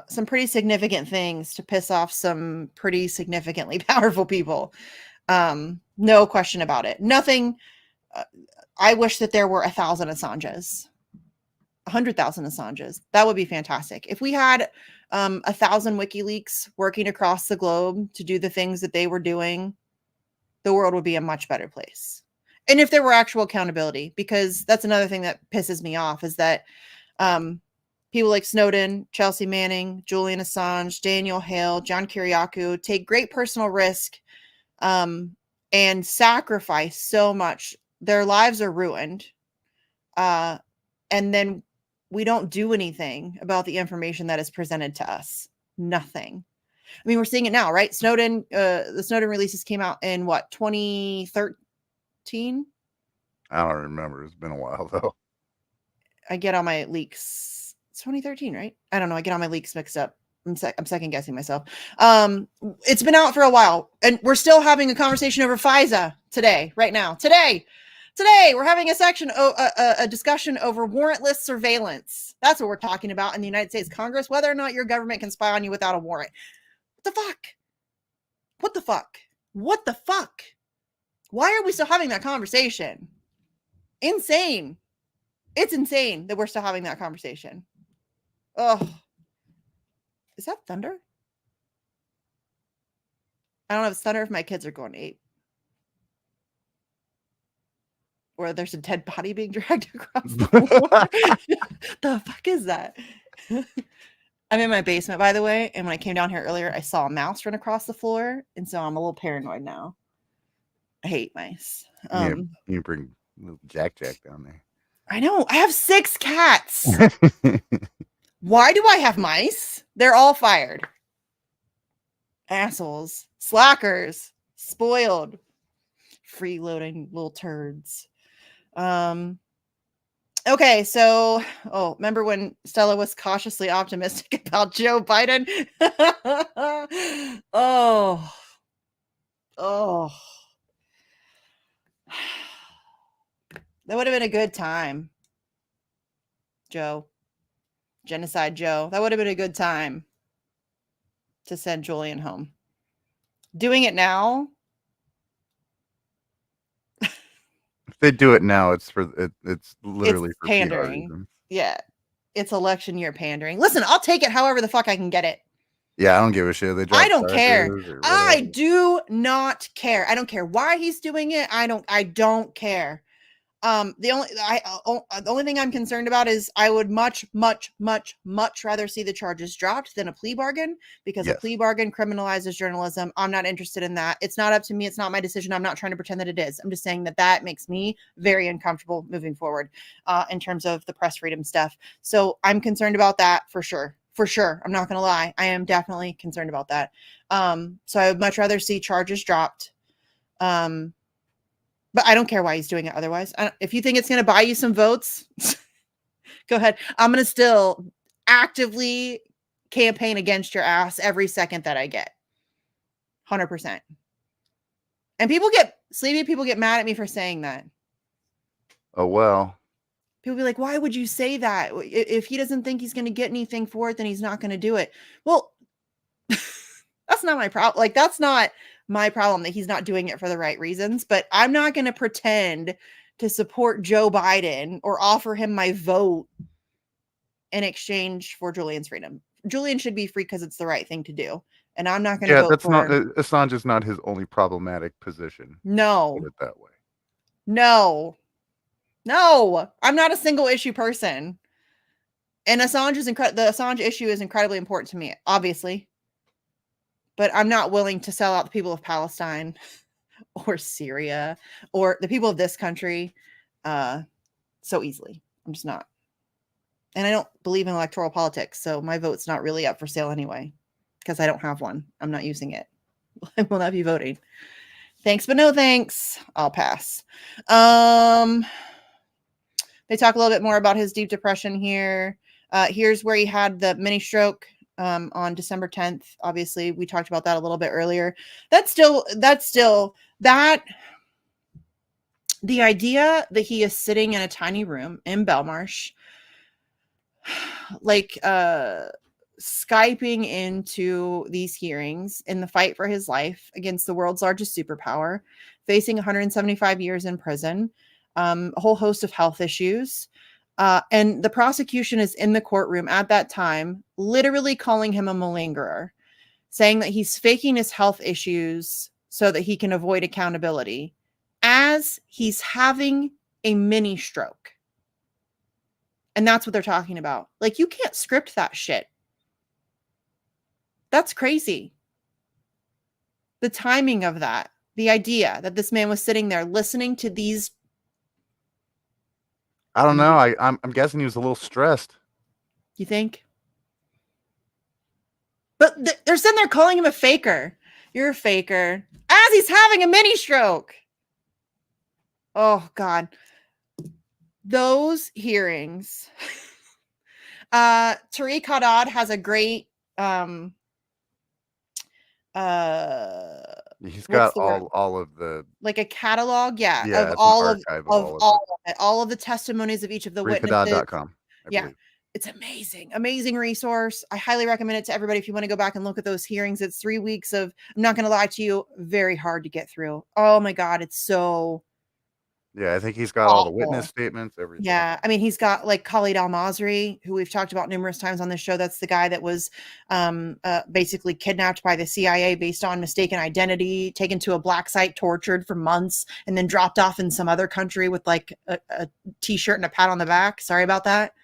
some pretty significant things to piss off some pretty significantly powerful people. No question about it. Nothing. I wish that there were 1,000 Assanges, 100,000 Assanges. That would be fantastic. If we had 1,000 WikiLeaks working across the globe to do the things that they were doing, the world would be a much better place. And if there were actual accountability, because that's another thing that pisses me off is that people like Snowden, Chelsea Manning, Julian Assange, Daniel Hale, John Kiriakou take great personal risk and sacrifice so much. Their lives are ruined. And then we don't do anything about the information that is presented to us. Nothing. I mean, we're seeing it now, right? Snowden, the Snowden releases came out in what, 2013? I don't remember. It's been a while, though. I get all my leaks. It's 2013, right? I don't know. I get all my leaks mixed up. I'm second guessing myself. It's been out for a while, and we're still having a conversation over FISA today, right now. Today, we're having a discussion over warrantless surveillance. That's what we're talking about in the United States Congress, whether or not your government can spy on you without a warrant. What the fuck? What the fuck? What the fuck? Why are we still having that conversation? Insane. It's insane that we're still having that conversation. Oh, is that thunder? I don't know if it's thunder if my kids are going to eat. Or there's a dead body being dragged across the floor. The fuck is that? I'm in my basement, by the way, and when I came down here earlier, I saw a mouse run across the floor, and so I'm a little paranoid now. I hate mice. You bring Jack down there. I know. I have 6 cats. Why do I have mice? They're all fired. Assholes. Slackers. Spoiled. Freeloading little turds. Okay, so, remember when Stella was cautiously optimistic about Joe Biden? Oh. That would have been a good time, Joe. Genocide Joe. That would have been a good time to send Julian home. Doing it now? If they do it now, it's literally it's for pandering. PR reasons. Yeah. It's election year pandering. Listen, I'll take it however the fuck I can get it. Yeah, I don't give a shit. I don't care. I do not care. I don't care why he's doing it. I don't care. The only thing I'm concerned about is I would much rather see the charges dropped than a plea bargain, because a plea bargain criminalizes journalism. I'm not interested in that. It's not up to me. It's not my decision. I'm not trying to pretend that it is. I'm just saying that makes me very uncomfortable moving forward in terms of the press freedom stuff. So I'm concerned about that for sure. for sure. I'm not going to lie. I am definitely concerned about that. So I would much rather see charges dropped. But I don't care why he's doing it otherwise. If you think it's going to buy you some votes, go ahead. I'm going to still actively campaign against your ass every second that I get. 100%. And sleepy people get mad at me for saying that. Oh, well. People be like, why would you say that? If he doesn't think he's going to get anything for it, then he's not going to do it. Well, that's not my problem. Like, that's not my problem that he's not doing it for the right reasons. But I'm not going to pretend to support Joe Biden or offer him my vote in exchange for Julian's freedom. Julian should be free because it's the right thing to do. And I'm not going to vote for him. Assange is not his only problematic position. No. Put it that way. No, I'm not a single issue person. And the Assange issue is incredibly important to me, obviously. But I'm not willing to sell out the people of Palestine or Syria or the people of this country so easily. I'm just not. And I don't believe in electoral politics, so my vote's not really up for sale anyway, because I don't have one. I'm not using it. I will not be voting. Thanks, but no thanks. I'll pass. They talk a little bit more about his deep depression here. Here's where he had the mini stroke on December 10th. Obviously, we talked about that a little bit earlier. That's still the idea that he is sitting in a tiny room in Belmarsh, like Skyping into these hearings in the fight for his life against the world's largest superpower, facing 175 years in prison, a whole host of health issues. And the prosecution is in the courtroom at that time, literally calling him a malingerer, saying that he's faking his health issues so that he can avoid accountability as he's having a mini stroke. And that's what they're talking about. Like, you can't script that shit. That's crazy. The timing of that, the idea that this man was sitting there listening to these. I don't know. I'm guessing he was a little stressed. You think? But they're sitting there calling him a faker. You're a faker. As he's having a mini stroke. Oh, God. Those hearings. Tariq Haddad has a great he's got all of the, like a catalog, of all of it, all of the testimonies of each of the witnesses. TariqHaddad.com, believe. It's amazing resource. I highly recommend it to everybody if you want to go back and look at those hearings. It's 3 weeks of, I'm not going to lie to you, very hard to get through. Oh my God, it's so. Yeah, I think he's got all the witness statements, everything. Yeah, I mean, he's got like Khalid al-Masri, who we've talked about numerous times on this show. That's the guy that was basically kidnapped by the CIA based on mistaken identity, taken to a black site, tortured for months, and then dropped off in some other country with like a t-shirt and a pat on the back. Sorry about that.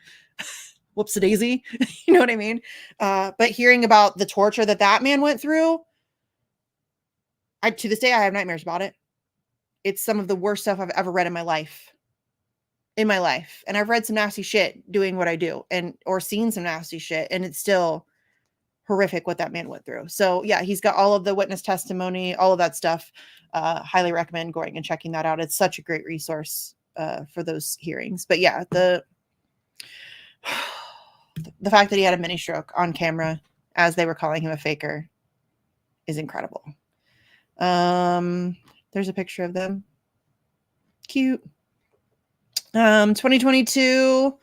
Whoops-a-daisy. You know what I mean? But hearing about the torture that man went through, to this day, I have nightmares about it. It's some of the worst stuff I've ever read in my life. And I've read some nasty shit doing what I do, or seen some nasty shit, and it's still horrific what that man went through. So yeah, he's got all of the witness testimony, all of that stuff. Highly recommend going and checking that out. It's such a great resource for those hearings. But yeah, the fact that he had a mini stroke on camera as they were calling him a faker is incredible. There's a picture of them. Cute. 2022.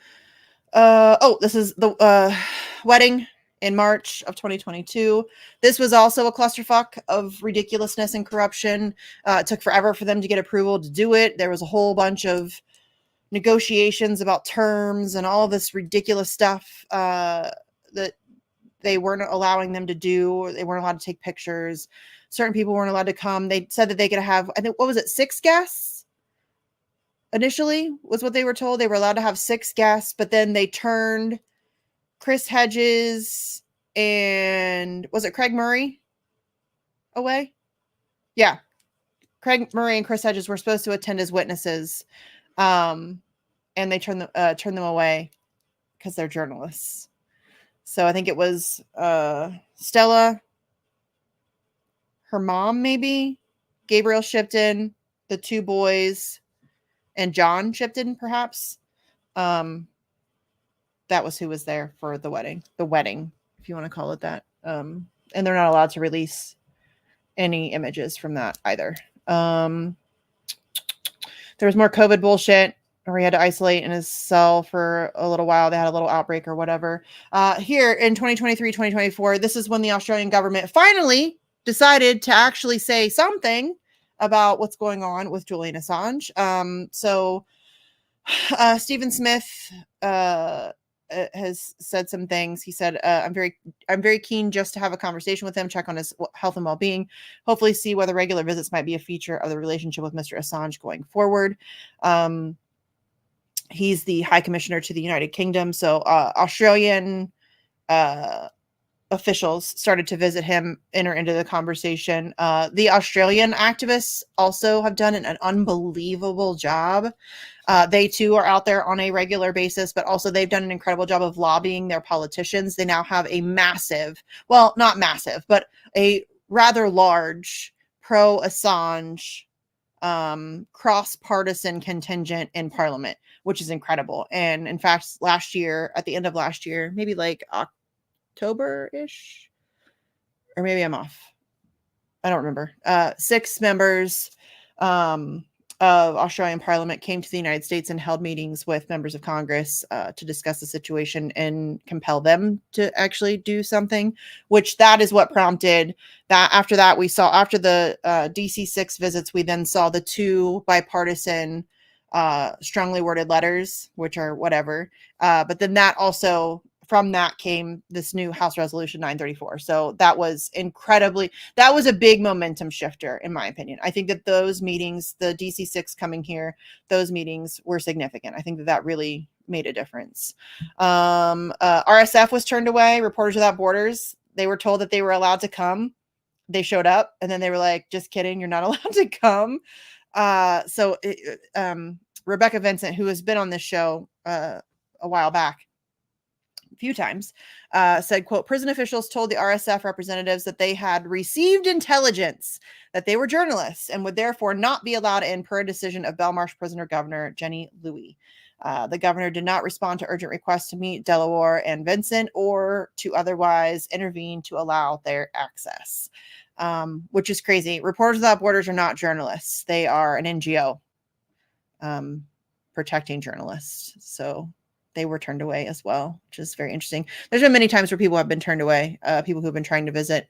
This is the wedding in March of 2022. This was also a clusterfuck of ridiculousness and corruption. It took forever for them to get approval to do it. There was a whole bunch of negotiations about terms and all of this ridiculous stuff that they weren't allowing them to do. They weren't allowed to take pictures. Certain people weren't allowed to come. They said that they could have, I think, 6 guests? Initially was what they were told. They were allowed to have 6 guests, but then they turned Chris Hedges and was it Craig Murray away? Yeah. Craig Murray and Chris Hedges were supposed to attend as witnesses. And they turned them away because they're journalists. So I think it was Stella, her mom, maybe Gabriel Shipton, the two boys, and John Shipton, perhaps. That was who was there for the wedding, if you want to call it that. And they're not allowed to release any images from that either. There was more COVID bullshit where he had to isolate in his cell for a little while. They had a little outbreak or whatever. Here in 2023, 2024, this is when the Australian government finally decided to actually say something about what's going on with Julian Assange. Stephen Smith has said some things. He said, I'm very keen just to have a conversation with him, check on his health and well-being, hopefully see whether regular visits might be a feature of the relationship with Mr. Assange going forward. He's the High Commissioner to the United Kingdom. So Australian officials started to visit him, enter into the conversation. The Australian activists also have done an unbelievable job. They too are out there on a regular basis, but also they've done an incredible job of lobbying their politicians. They now have a massive, well, not massive, but a rather large pro-Assange cross-partisan contingent in Parliament, which is incredible. And in fact, at the end of last year, maybe like October-ish, or maybe I'm off. I don't remember. 6 members of Australian Parliament came to the United States and held meetings with members of Congress to discuss the situation and compel them to actually do something, which that is what prompted that. After that, we saw, after the DC-6 visits, we then saw the 2 bipartisan strongly worded letters, which are whatever. But then that also, from that came this new House Resolution 934. So that was that was a big momentum shifter, in my opinion. I think that those meetings, the DC-6 coming here, those meetings were significant. I think that really made a difference. RSF was turned away. Reporters Without Borders, they were told that they were allowed to come. They showed up, and then they were like, just kidding, you're not allowed to come. Rebecca Vincent, who has been on this show a while back, a few times, said, quote, prison officials told the RSF representatives that they had received intelligence that they were journalists and would therefore not be allowed in per a decision of Belmarsh prisoner governor Jenny Louis. The governor did not respond to urgent requests to meet Delaware and Vincent or to otherwise intervene to allow their access, which is crazy. Reporters Without Borders are not journalists. They are an NGO protecting journalists. So they were turned away as well, which is very interesting. There's been many times where people have been turned away, people who have been trying to visit.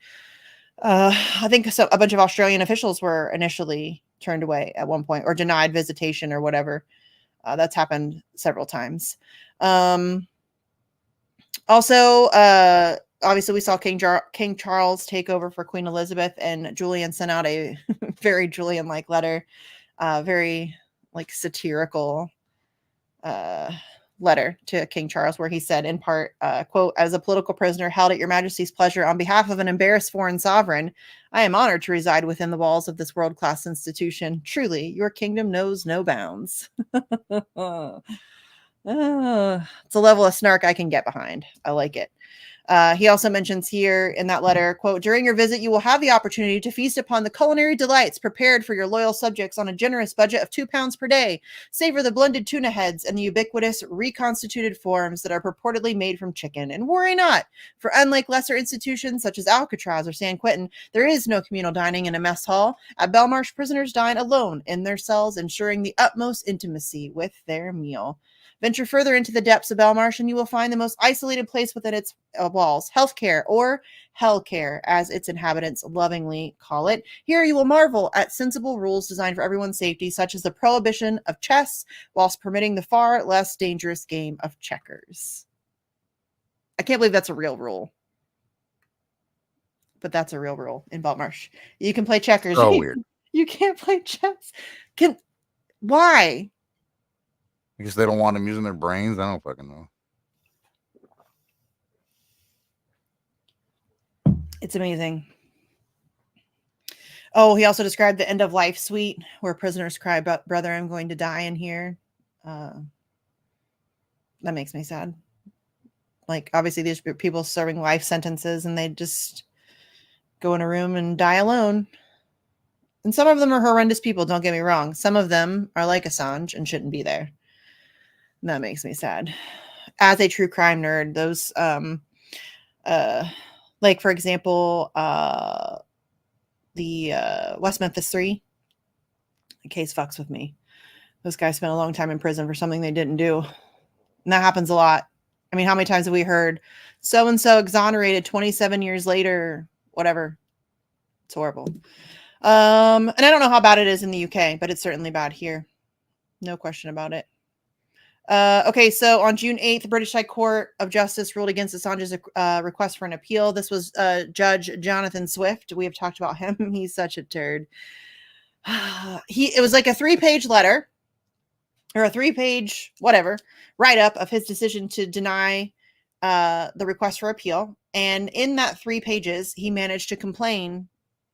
I think a bunch of Australian officials were initially turned away at one point or denied visitation or whatever. That's happened several times. Also, obviously, we saw King Charles take over for Queen Elizabeth, and Julian sent out a very Julian-like letter, very like satirical letter to King Charles, where he said, in part, quote, as a political prisoner held at your majesty's pleasure on behalf of an embarrassed foreign sovereign, I am honored to reside within the walls of this world-class institution. Truly, your kingdom knows no bounds. It's a level of snark I can get behind. I like it. He also mentions here in that letter, quote, during your visit, you will have the opportunity to feast upon the culinary delights prepared for your loyal subjects on a generous budget of £2 per day. Savor the blended tuna heads and the ubiquitous reconstituted forms that are purportedly made from chicken. And worry not, for unlike lesser institutions such as Alcatraz or San Quentin, there is no communal dining in a mess hall. At Belmarsh, prisoners dine alone in their cells, ensuring the utmost intimacy with their meal. Venture further into the depths of Belmarsh, and you will find the most isolated place within its walls, healthcare, or hellcare, as its inhabitants lovingly call it. Here you will marvel at sensible rules designed for everyone's safety, such as the prohibition of chess, whilst permitting the far less dangerous game of checkers. I can't believe that's a real rule. But that's a real rule in Belmarsh. You can play checkers. Oh, weird. You can't play chess. Why? Because they don't want them using their brains. I don't fucking know. It's amazing. Oh, he also described the end of life suite where prisoners cry, brother, I'm going to die in here. That makes me sad. Like, obviously, these people serving life sentences, and they just go in a room and die alone. And some of them are horrendous people, don't get me wrong. Some of them are like Assange and shouldn't be there. And that makes me sad. As a true crime nerd, those, like, for example, the West Memphis 3, the case fucks with me. Those guys spent a long time in prison for something they didn't do. And that happens a lot. I mean, how many times have we heard so-and-so exonerated 27 years later, whatever. It's horrible. And I don't know how bad it is in the UK, but it's certainly bad here. No question about it. Okay, so on June 8th, the British High Court of Justice ruled against Assange's request for an appeal. This was Judge Jonathan Swift. We have talked about him. He's such a turd. It was like a 3-page letter, or a 3-page whatever write-up of his decision to deny the request for appeal. And in that 3 pages, he managed to complain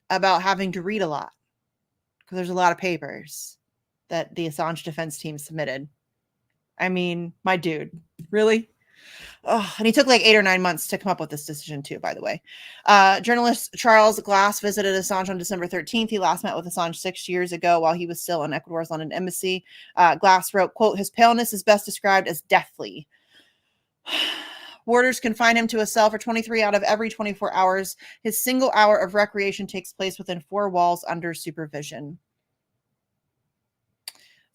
about having to read a lot, because there's a lot of papers that the Assange defense team submitted. I mean, my dude, really? Oh, and he took like 8 or 9 months to come up with this decision too, by the way. Journalist Charles Glass visited Assange on December 13th. He last met with Assange 6 years ago while he was still in Ecuador's London embassy. Glass wrote, quote, "His paleness is best described as deathly. Warders confine him to a cell for 23 out of every 24 hours. His single hour of recreation takes place within 4 walls under supervision.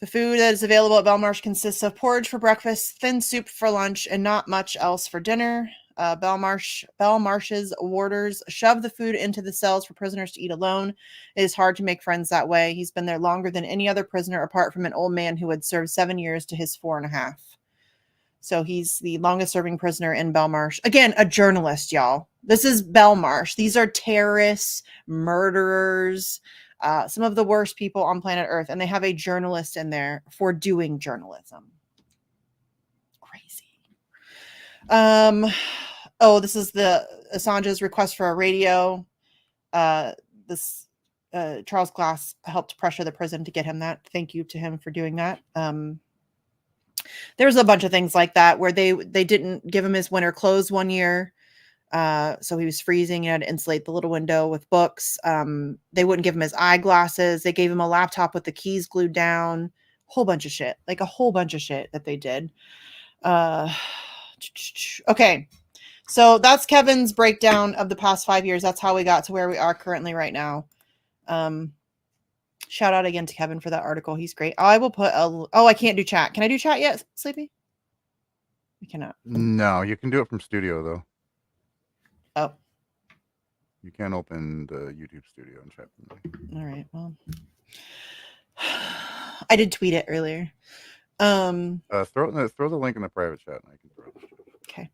The food that is available at Belmarsh consists of porridge for breakfast, thin soup for lunch, and not much else for dinner. Belmarsh's warders shove the food into the cells for prisoners to eat alone. It is hard to make friends that way. He's been there longer than any other prisoner, apart from an old man who had served 7 years to his 4.5. So he's the longest serving prisoner in Belmarsh. Again, a journalist, y'all. This is Belmarsh. These are terrorists, murderers, some of the worst people on planet Earth. And they have a journalist in there for doing journalism. Crazy. This is the Assange's request for a radio. Charles Glass helped pressure the prison to get him that. Thank you to him for doing that. There's a bunch of things like that where they didn't give him his winter clothes one year. So he was freezing. He had to insulate the little window with books. They wouldn't give him his eyeglasses. They gave him a laptop with the keys glued down. Whole bunch of shit. Like a whole bunch of shit that they did. Okay. So that's Kevin's breakdown of the past 5 years. That's how we got to where we are currently right now. Shout out again to Kevin for that article. He's great. I will put I can't do chat. Can I do chat yet, Sleepy? I cannot. No, you can do it from Studio though. Oh. You can't open the YouTube Studio and chat. All right. Well, I did tweet it earlier. Throw the link in the private chat and I can throw it. Okay.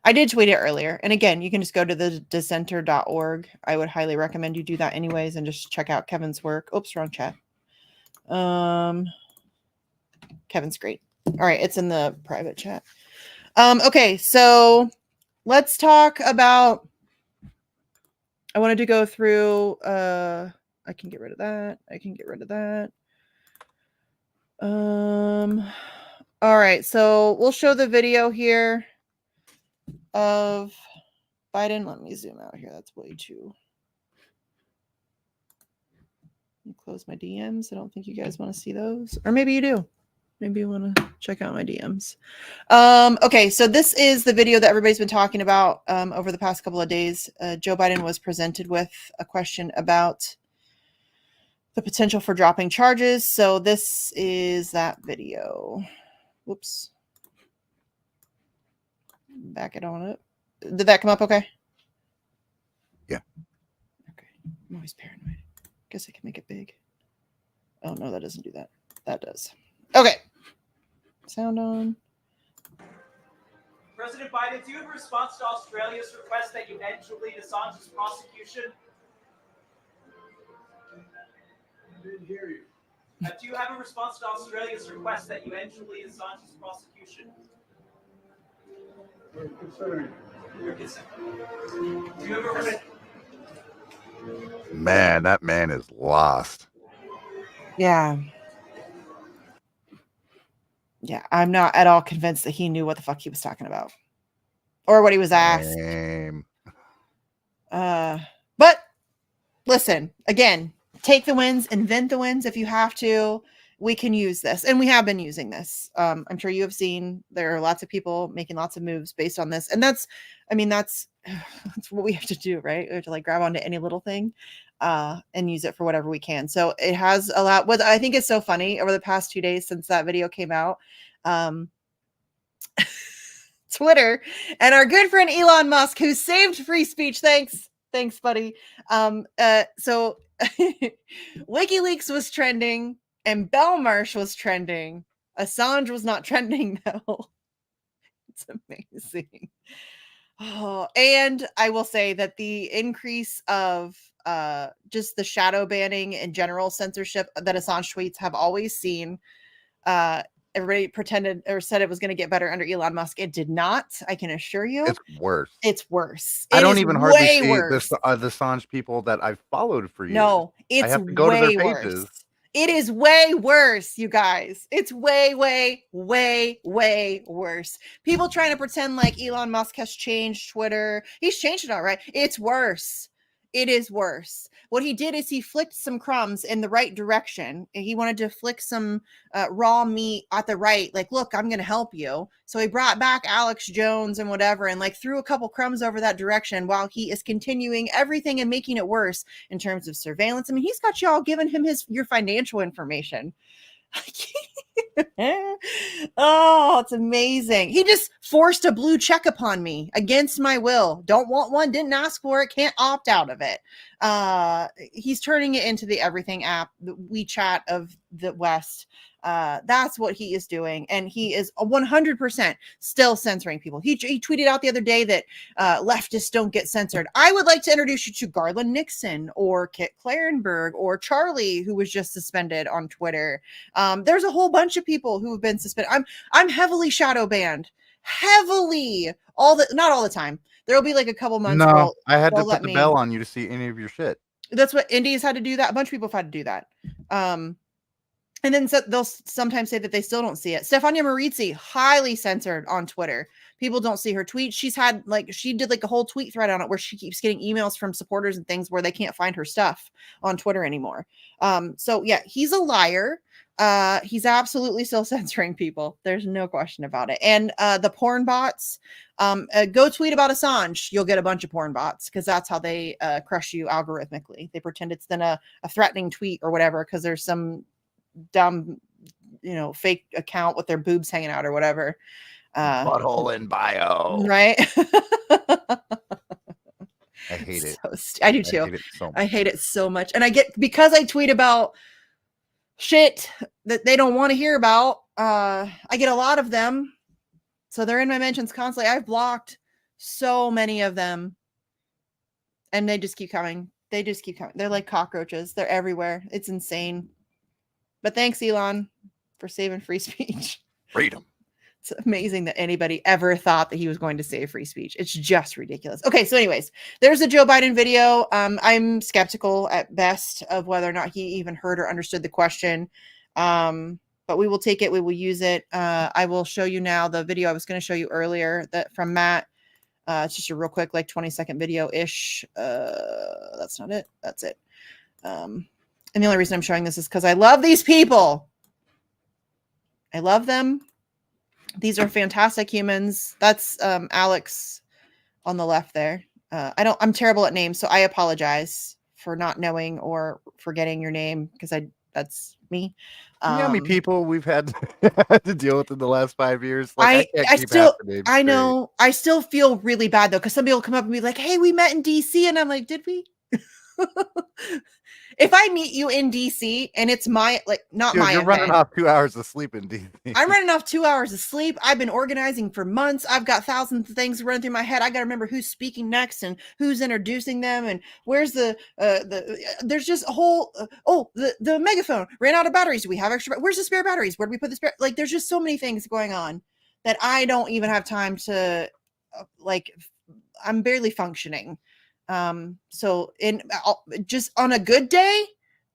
I did tweet it earlier. And again, you can just go to the dissenter.org. I would highly recommend you do that anyways and just check out Kevin's work. Oops, wrong chat. Kevin's great. All right, it's in the private chat. Okay, so let's talk about, I wanted to go through, I can get rid of that. I can get rid of that. All right, so we'll show the video here of Biden. Let me zoom out here. That's way too. Close my DMs. I don't think you guys want to see those. Or maybe you do. Maybe you want to check out my DMs. Okay, so this is the video that everybody's been talking about over the past couple of days. Joe Biden was presented with a question about the potential for dropping charges. So this is that video. Whoops. Back it on up. Did that come up okay? Yeah. Okay. I'm always paranoid. Guess I can make it big. Oh, no, that doesn't do that. That does. Okay. Sound on. President Biden, do you have a response to Australia's request that you end Julian Assange's prosecution? I didn't hear you. Do you have a response to Australia's request that you end Julian Assange's prosecution? We're considering. Do you have a response? Man, that man is lost. Yeah. Yeah, I'm not at all convinced that he knew what the fuck he was talking about. or what he was asked. Same. But listen, again, take the wins, invent the wins if you have to. We can use this, and we have been using this. I'm sure you have seen there are lots of people making lots of moves based on this, and that's what we have to do, right? We have to like grab onto any little thing and use it for whatever we can. So it has allowed. What I think is so funny over the past 2 days since that video came out, Twitter and our good friend Elon Musk, who saved free speech. Thanks, buddy. So WikiLeaks was trending and Belmarsh was trending. Assange was not trending though. It's amazing. Oh, and I will say that the increase of just the shadow banning and general censorship that Assange tweets have always seen. Everybody pretended or said it was going to get better under Elon Musk. It did not. I can assure you. It's worse. It's worse. I don't even hardly see worse. the Assange people that I've followed for years. No, it's I have to go to their pages. Worse. It is way worse, you guys. It's way, way, way, way worse. People trying to pretend like Elon Musk has changed Twitter. He's changed it all right. It's worse. It is worse. What he did is he flicked some crumbs in the right direction. He wanted to flick some raw meat at the right. Like, look, I'm going to help you. So he brought back Alex Jones and whatever, and like threw a couple crumbs over that direction while he is continuing everything and making it worse in terms of surveillance. I mean, he's got y'all giving him your financial information. Oh, it's amazing. He just forced a blue check upon me against my will. Don't want one, didn't ask for it, can't opt out of it. He's turning it into the everything app, the WeChat of the West. That's what he is doing, and he is 100% still censoring people. He tweeted out the other day that leftists don't get censored. I would like to introduce you to Garland Nixon or Kit Clarenberg or Charlie, who was just suspended on Twitter. There's a whole bunch of people who have been suspended. I'm heavily shadow banned, heavily. Not all the time. There'll be like a couple months. No, I had to put the bell on you to see any of your shit. That's what Indies had to do. That a bunch of people have had to do that. And then they'll sometimes say that they still don't see it. Stefania Marizzi, highly censored on Twitter. People don't see her tweets. She did like a whole tweet thread on it where she keeps getting emails from supporters and things where they can't find her stuff on Twitter anymore. So yeah, he's a liar. He's absolutely still censoring people. There's no question about it. And the porn bots, go tweet about Assange. You'll get a bunch of porn bots because that's how they crush you algorithmically. They pretend it's then a threatening tweet or whatever because there's some dumb, fake account with their boobs hanging out or whatever. Butthole in bio. Right? I hate it. I do too. I hate it so much. And because I tweet about shit that they don't want to hear about, I get a lot of them. So they're in my mentions constantly. I've blocked so many of them. And they just keep coming. They're like cockroaches. They're everywhere. It's insane. But thanks, Elon, for saving free speech. Freedom. It's amazing that anybody ever thought that he was going to save free speech. It's just ridiculous. Okay, so anyways, there's a Joe Biden video. I'm skeptical at best of whether or not he even heard or understood the question. But we will take it. We will use it. I will show you now the video I was going to show you earlier that from Matt. It's just a real quick, like 20-second video-ish. That's not it. That's it. And the only reason I'm showing this is because I love these people. I love them. These are fantastic humans. That's Alex on the left there. I'm terrible at names, so I apologize for not knowing or forgetting your name because that's me. You know how many people we've had to deal with in the last 5 years? Like, I know. I still feel really bad though, because some people come up and be like, "Hey, we met in DC," and I'm like, "Did we?" If I meet you in DC and it's my you're running off 2 hours of sleep in DC. I'm running off 2 hours of sleep. I've been organizing for months. I've got thousands of things running through my head. I got to remember who's speaking next and who's introducing them and where's there's just a whole, the megaphone ran out of batteries. Do we have extra? Where's the spare batteries? Where do we put the spare? Like, there's just so many things going on that I don't even have time to, I'm barely functioning. So just on a good day,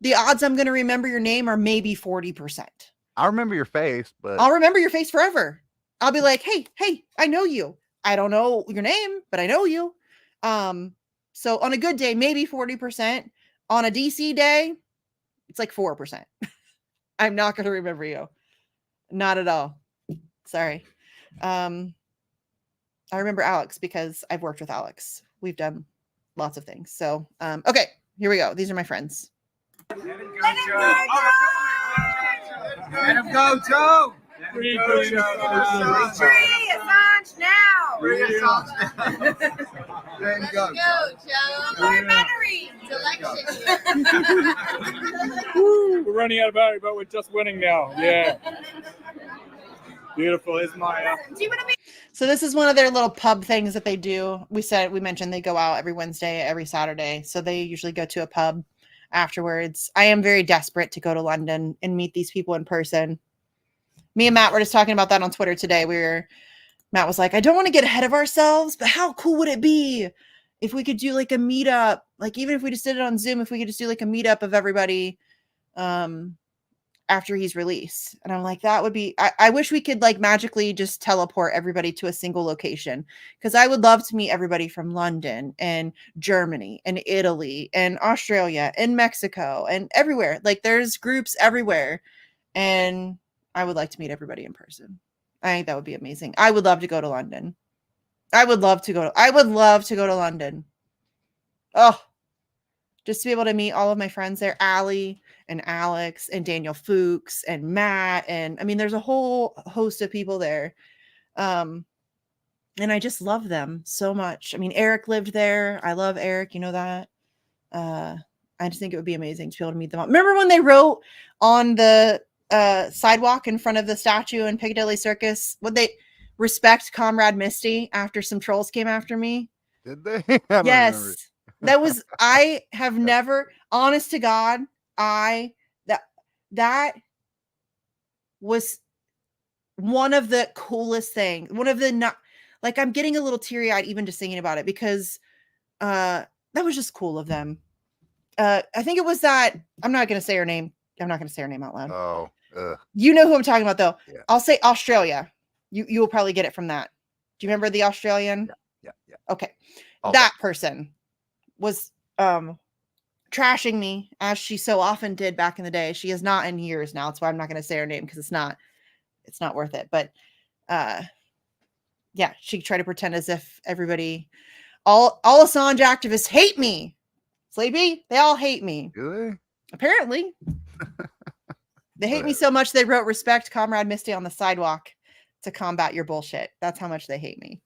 the odds I'm going to remember your name are maybe 40%. I'll remember your face, but I'll remember your face forever. I'll be like, hey, I know you. I don't know your name, but I know you. So on a good day, maybe 40%. On a DC day, it's like 4%. I'm not going to remember you. Not at all. Sorry. I remember Alex because I've worked with Alex. We've done lots of things. So, okay, here we go. These are my friends. Let him go, Joe. Free Assange now. Free Assange. There you go, Joe. More battery. Election. We're running out of battery, but we're just winning now. Yeah. Beautiful. Is Maya. So this is one of their little pub things that they do. We mentioned they go out every Wednesday, every Saturday. So they usually go to a pub afterwards. I am very desperate to go to London and meet these people in person. Me and Matt were just talking about that on Twitter today. Matt was like, I don't want to get ahead of ourselves, but how cool would it be if we could do like a meetup? Like, even if we just did it on Zoom, if we could just do like a meetup of everybody after he's released. And I'm like, that would be, I wish we could like magically just teleport everybody to a single location, because I would love to meet everybody from London and Germany and Italy and Australia and Mexico and everywhere. Like, there's groups everywhere. And I would like to meet everybody in person. I think that would be amazing. I would love to go to London. I would love to go to London. Oh, just to be able to meet all of my friends there, Allie and Alex and Daniel Fuchs and Matt. And I mean, there's a whole host of people there. And I just love them so much. I mean, Eric lived there. I love Eric. You know that. I just think it would be amazing to be able to meet them all. Remember when they wrote on the sidewalk in front of the statue in Piccadilly Circus, would they respect Comrade Misty after some trolls came after me? Did they? Yes. That was, I have never, honest to God, that was one of the coolest things. One of the, not like, I'm getting a little teary eyed even just thinking about it, because that was just cool of them. I think it was that, I'm not going to say her name. I'm not going to say her name out loud. Oh, you know who I'm talking about though. Yeah. I'll say Australia. You will probably get it from that. Do you remember the Australian? Yeah. Okay. That person was trashing me, as she so often did back in the day. She is not in years now. That's why I'm not going to say her name, because it's not worth it. But yeah, she tried to pretend as if everybody, all Assange activists hate me. Sleepy, they all hate me. Do they? Apparently. They hate me so much they wrote "Respect Comrade Misty" on the sidewalk to combat your bullshit. That's how much they hate me.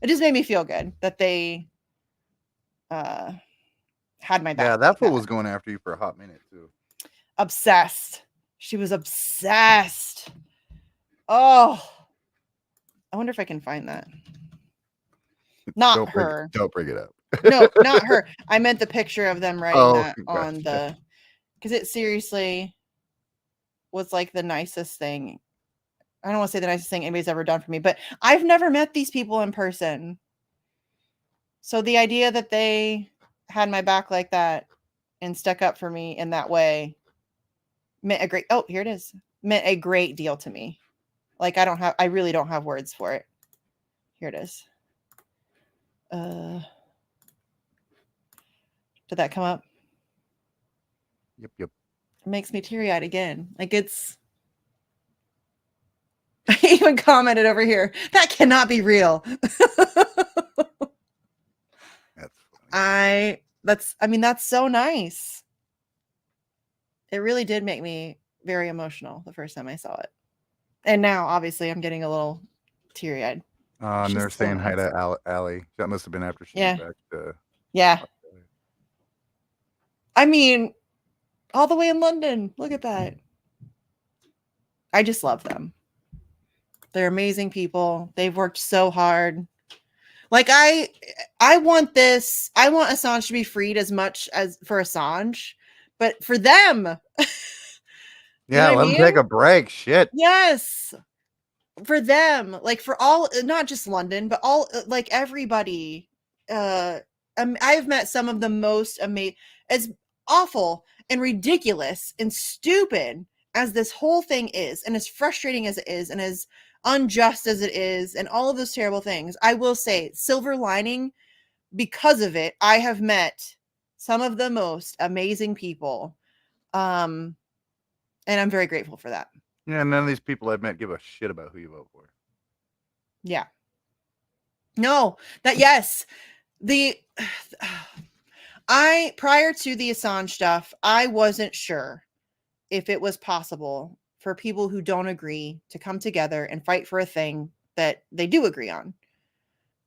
It just made me feel good that they had my back. Yeah, that fool was going after you for a hot minute too. Obsessed. She was obsessed. Oh, I wonder if I can find that. Not her. Don't bring it up. No, not her. I meant the picture of them writing that gotcha. on the, because it seriously was like the nicest thing. I don't want to say the nicest thing anybody's ever done for me, but I've never met these people in person. So the idea that they had my back like that and stuck up for me in that way meant here it is. Meant a great deal to me. Like, I really don't have words for it. Here it is. Did that come up? Yep. It makes me teary-eyed again. Like, it's, I even commented over here, that cannot be real. That's funny. That's so nice. It really did make me very emotional the first time I saw it. And now, obviously, I'm getting a little teary-eyed. And they're saying hi to Allie. That must have been after she went back to... Yeah. I mean, all the way in London. Look at that. I just love them. They're amazing people. They've worked so hard. Like, I want this. I want Assange to be freed as much as for Assange, but for them. Yeah, let them take a break. Shit. Yes. For them, like, for all, not just London, but all, like, everybody. I've met some of the most amazing, as awful and ridiculous and stupid as this whole thing is, and as frustrating as it is, and as unjust as it is, and all of those terrible things, I will say silver lining, because of it, I have met some of the most amazing people. And I'm very grateful for that. Yeah, none of these people I've met give a shit about who you vote for. Yeah. No, that, yes. Prior to the Assange stuff, I wasn't sure if it was possible for people who don't agree to come together and fight for a thing that they do agree on.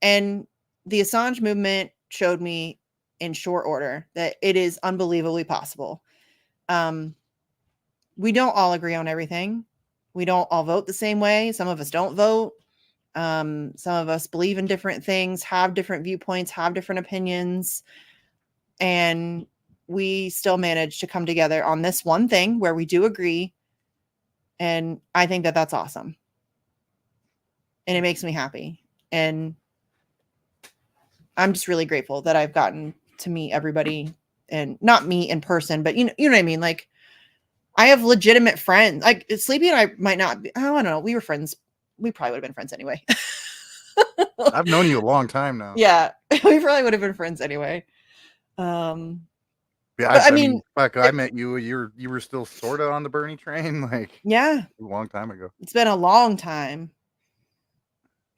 And the Assange movement showed me in short order that it is unbelievably possible. We don't all agree on everything. We don't all vote the same way. Some of us don't vote. Some of us believe in different things, have different viewpoints, have different opinions. And we still manage to come together on this one thing where we do agree. And I think that that's awesome. And it makes me happy. And I'm just really grateful that I've gotten to meet everybody, and not me in person, but you know what I mean? Like, I have legitimate friends. Like, Sleepy and I might not be, I don't know. We were friends. We probably would have been friends anyway. I've known you a long time now. Yeah, we probably would have been friends anyway. Yeah, I mean, fuck, I met you. You were still sort of on the Bernie train, like, yeah, a long time ago. it's been a long time.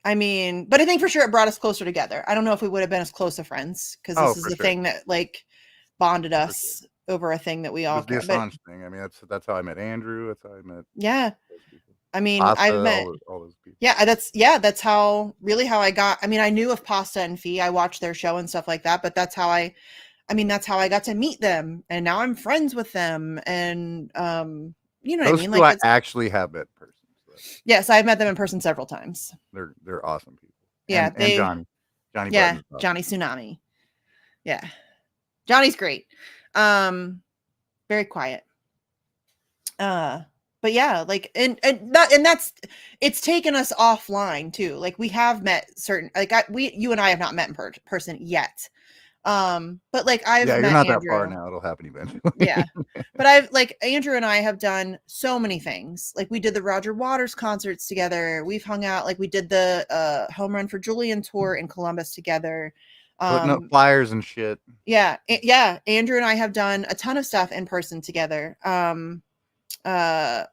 I mean, but I think for sure it brought us closer together. I don't know if we would have been as close of friends, because this is the thing that like bonded us over a thing that we all. It was the Assange thing. I mean, that's how I met Andrew. That's how I met. Yeah. I mean, Pasta, I've met all those people. that's how I got. I mean, I knew of Pasta and Fee. I watched their show and stuff like that, but that's how I got to meet them, and now I'm friends with them. And you know what I mean? Like, I actually have met in person. So yes, I've met them in person several times. They're awesome people. Yeah, and Johnny. Yeah, Johnny Tsunami. Yeah, Johnny's great. Very quiet. But yeah, like, and that's, it's taken us offline too. Like, we have met certain, like, you and I have not met in person yet. But like, you're not Andrew. That far now. It'll happen eventually. Yeah. But I've, like, Andrew and I have done so many things. Like, we did the Roger Waters concerts together. We've hung out, like, we did the Home Run for Julian tour in Columbus together. Putting up flyers and shit. Yeah. Yeah. Andrew and I have done a ton of stuff in person together.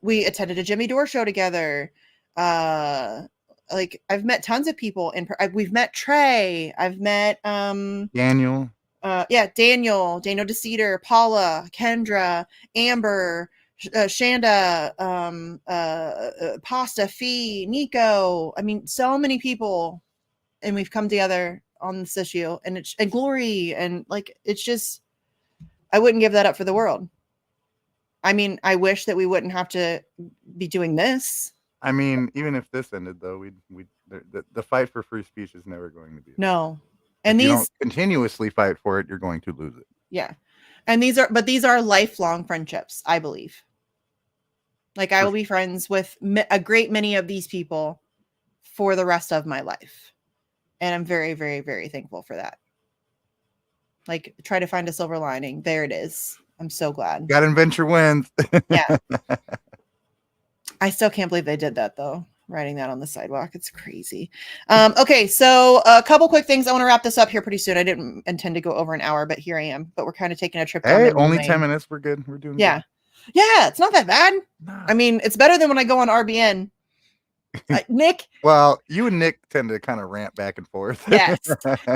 We attended a Jimmy Dore show together. Like, I've met tons of people we've met Trey. I've met Daniel. Daniel DeCeter, Paula, Kendra, Amber, Shanda, Pasta, Fee, Nico. I mean, so many people, and we've come together on this issue, and Glory, and like, it's just, I wouldn't give that up for the world. I mean, I wish that we wouldn't have to be doing this. I mean, even if this ended, though, the fight for free speech is never going to be. No. And if you don't continuously fight for it, you're going to lose it. Yeah. And these are lifelong friendships, I believe. Like, I will be friends with a great many of these people for the rest of my life. And I'm very, very, very thankful for that. Like, try to find a silver lining. There it is. I'm so glad. Got adventure wins. Yeah. I still can't believe they did that, though. Writing that on the sidewalk. It's crazy. Okay, so a couple quick things. I want to wrap this up here pretty soon. I didn't intend to go over an hour, but here I am. But we're kind of taking a trip. Hey, only 10 minutes. We're good. We're doing good. Yeah, it's not that bad. Nah. I mean, it's better than when I go on RBN. Nick. Well, you and Nick tend to kind of rant back and forth. Yes.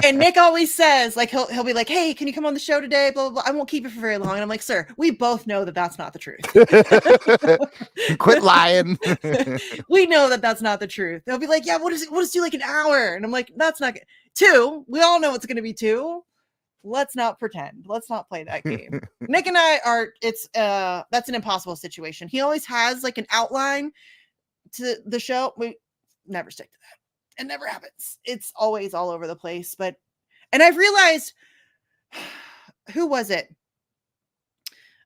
And Nick always says, like, he'll be like, hey, can you come on the show today? Blah, blah, blah. I won't keep it for very long. And I'm like, sir, we both know that that's not the truth. Quit lying. We know that that's not the truth. They'll be like, yeah, what is do like an hour? And I'm like, that's not good. 2. We all know it's going to be 2. Let's not pretend. Let's not play that game. Nick and I that's an impossible situation. He always has like an outline to the show. We never stick to that. It never happens. It's always all over the place. And I've realized, who was it?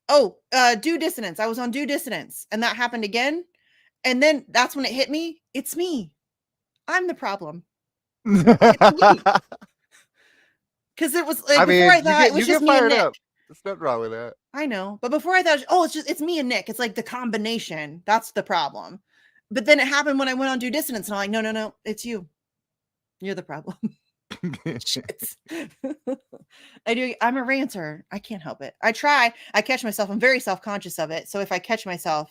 Oh, Due Dissonance. I was on Due Dissonance, and that happened again. And then that's when it hit me. It's me. I'm the problem. Because it was like, before I thought it was just me and Nick. Up. There's nothing wrong with that. I know. But before I thought, it's me and Nick. It's like the combination. That's the problem. but then it happened when I went on Due Dissonance, and I'm like, no, it's you. You're the problem. Shit. I'm a ranter. I can't help it. I try. I catch myself. I'm very self-conscious of it. So if I catch myself,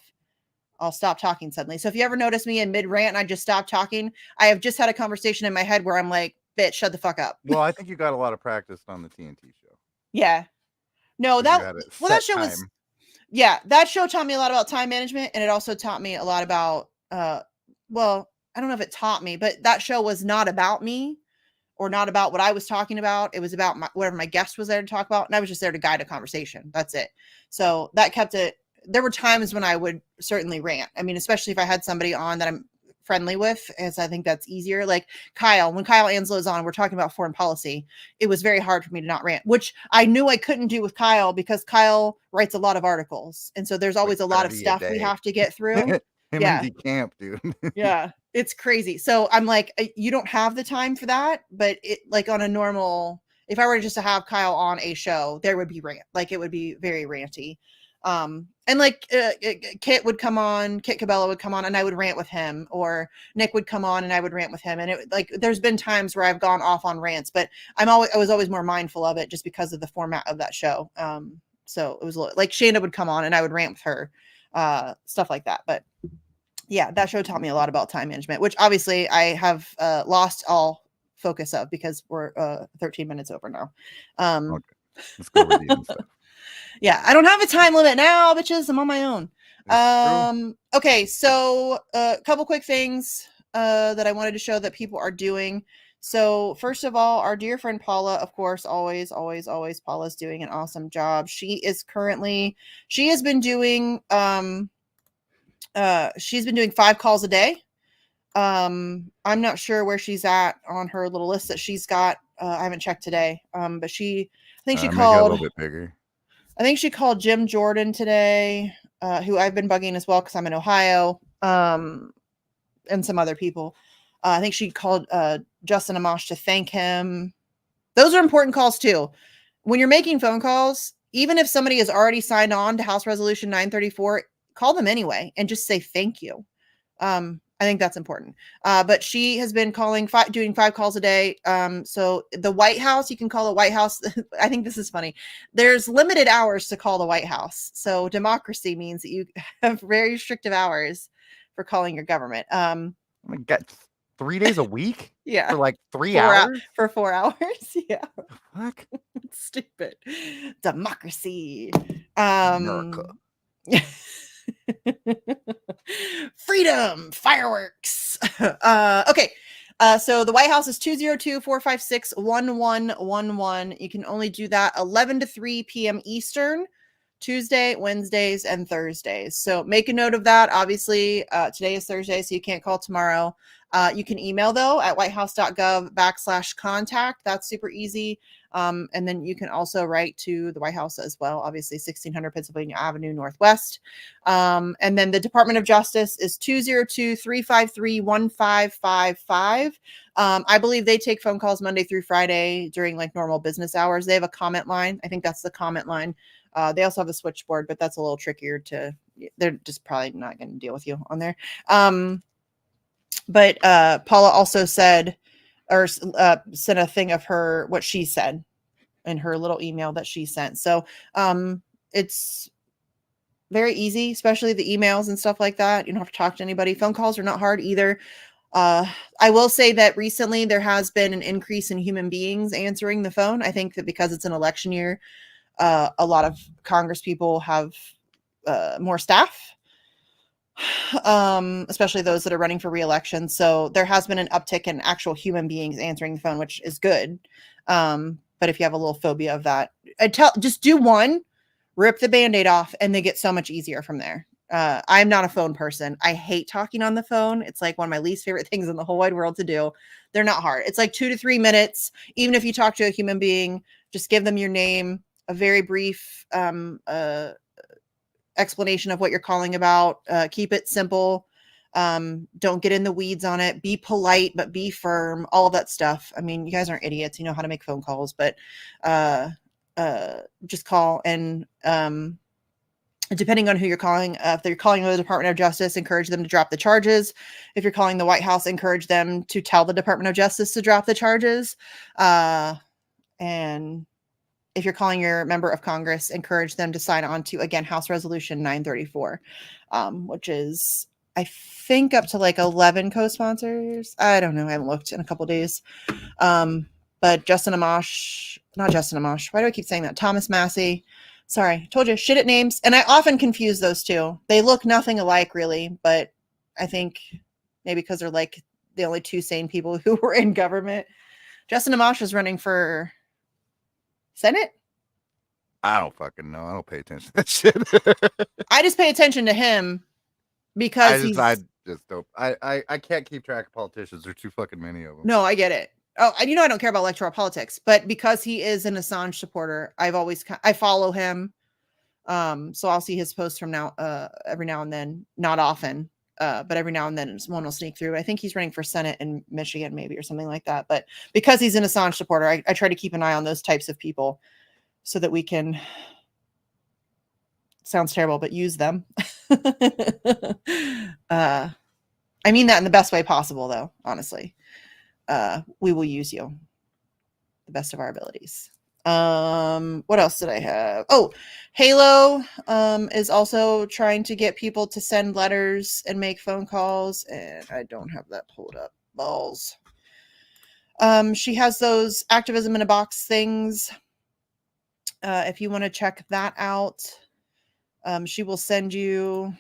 I'll stop talking suddenly. So if you ever notice me in mid-rant and I just stop talking, I have just had a conversation in my head where I'm like, bitch, shut the fuck up. Well, I think you got a lot of practice on the TNT show. Yeah. No, that show time. was, that show taught me a lot about time management, and it also taught me a lot about, well, I don't know if it taught me, but that show was not about me or not about what I was talking about. It was about whatever my guest was there to talk about, and I was just there to guide a conversation. That's it. So that kept it. There were times when I would certainly rant. I mean, especially if I had somebody on that I'm friendly with, as I think that's easier. Like Kyle, when Kyle Anslow is on, we're talking about foreign policy. It was very hard for me to not rant, which I knew I couldn't do with Kyle because Kyle writes a lot of articles. And so there's always a lot of stuff we have to get through. Him and D Camp, dude. Yeah, it's crazy. So I'm like, you don't have the time for that, but it like on a normal, if I were just to have Kyle on a show, there would be rant. Like it would be very ranty. And like Kit would come on, Kit Cabela would come on, and I would rant with him, or Nick would come on and I would rant with him. And it like there's been times where I've gone off on rants, but I was always more mindful of it just because of the format of that show. So it was like Shanda would come on and I would rant with her, stuff like that. But yeah, that show taught me a lot about time management, which obviously I have lost all focus of because we're 13 minutes over now. Okay. Let's go with the end stuff. Yeah, I don't have a time limit now, bitches. I'm on my own. Okay, so a couple quick things that I wanted to show that people are doing. So first of all, our dear friend Paula, of course, always Paula's doing an awesome job. She's been doing 5 calls a day. I'm not sure where she's at on her little list that she's got. I haven't checked today. But I think she called a little bit bigger. I think she called Jim Jordan today, who I've been bugging as well because I'm in Ohio, and some other people. I think she called Justin Amash to thank him. Those are important calls too. When you're making phone calls, even if somebody has already signed on to House Resolution 934, call them anyway and just say thank you. I think that's important. But she has been doing 5 calls a day. So the White House, you can call the White House. I think this is funny. There's limited hours to call the White House. So democracy means that you have very restrictive hours for calling your government. Oh my God, 3 days a week? Yeah. For like 3 hours? For 4 hours. Yeah. Fuck. It's stupid. Democracy. America. Freedom, fireworks. Okay. So the White House is 202-456-1111. You can only do that 11 to 3 p.m. Eastern, Tuesday, Wednesdays, and Thursdays. So make a note of that. Obviously, today is Thursday, so you can't call tomorrow. You can email though at whitehouse.gov/contact. That's super easy. And then you can also write to the White House as well, obviously 1600 Pennsylvania Avenue Northwest. And then the Department of Justice is 202-353-1555. I believe they take phone calls Monday through Friday during like normal business hours. They have a comment line. I think that's the comment line. They also have a switchboard, but that's a little trickier they're just probably not going to deal with you on there. But Paula also said, or sent a thing of what she said in her little email that she sent. So it's very easy, especially the emails and stuff like that. You don't have to talk to anybody. Phone calls are not hard either. I will say that recently there has been an increase in human beings answering the phone. I think that because it's an election year, a lot of Congress people have more staff, especially those that are running for re-election. So there has been an uptick in actual human beings answering the phone, which is good. But if you have a little phobia of that, just do one, rip the Band-Aid off, and they get so much easier from there. I'm not a phone person. I hate talking on the phone. It's like one of my least favorite things in the whole wide world to do. They're not hard. It's like 2 to 3 minutes. Even if you talk to a human being, just give them your name, a very brief explanation of what you're calling about. Keep it simple. Don't get in the weeds on it. Be polite, but be firm. All of that stuff. I mean, you guys aren't idiots. You know how to make phone calls, but just call. And depending on who you're calling. If you're calling the Department of Justice, encourage them to drop the charges. If you're calling the White House, encourage them to tell the Department of Justice to drop the charges. And if you're calling your member of Congress, encourage them to sign on to, again, House Resolution 934, which is, I think, up to like 11 co-sponsors. I don't know. I haven't looked in a couple days. But Justin Amash, not Justin Amash. Why do I keep saying that? Thomas Massey. Sorry, told you, shit at names. And I often confuse those two. They look nothing alike, really. But I think maybe because they're like the only two sane people who were in government. Justin Amash is running for Senate? I don't fucking know. I don't pay attention to that shit. I just pay attention to him because I just don't. I can't keep track of politicians. There's too fucking many of them. No, I get it. Oh, I don't care about electoral politics, but because he is an Assange supporter, I follow him. So I'll see his posts from now, every now and then, not often, but every now and then one will sneak through. I think he's running for Senate in Michigan, maybe, or something like that. But because he's an Assange supporter, I try to keep an eye on those types of people so that we can, sounds terrible, but use them. I mean that in the best way possible, though, honestly. We will use you the best of our abilities. What else did I have? Oh, Halo is also trying to get people to send letters and make phone calls, and I don't have that pulled up. Balls. She has those activism in a box things. If you want to check that out, she will send you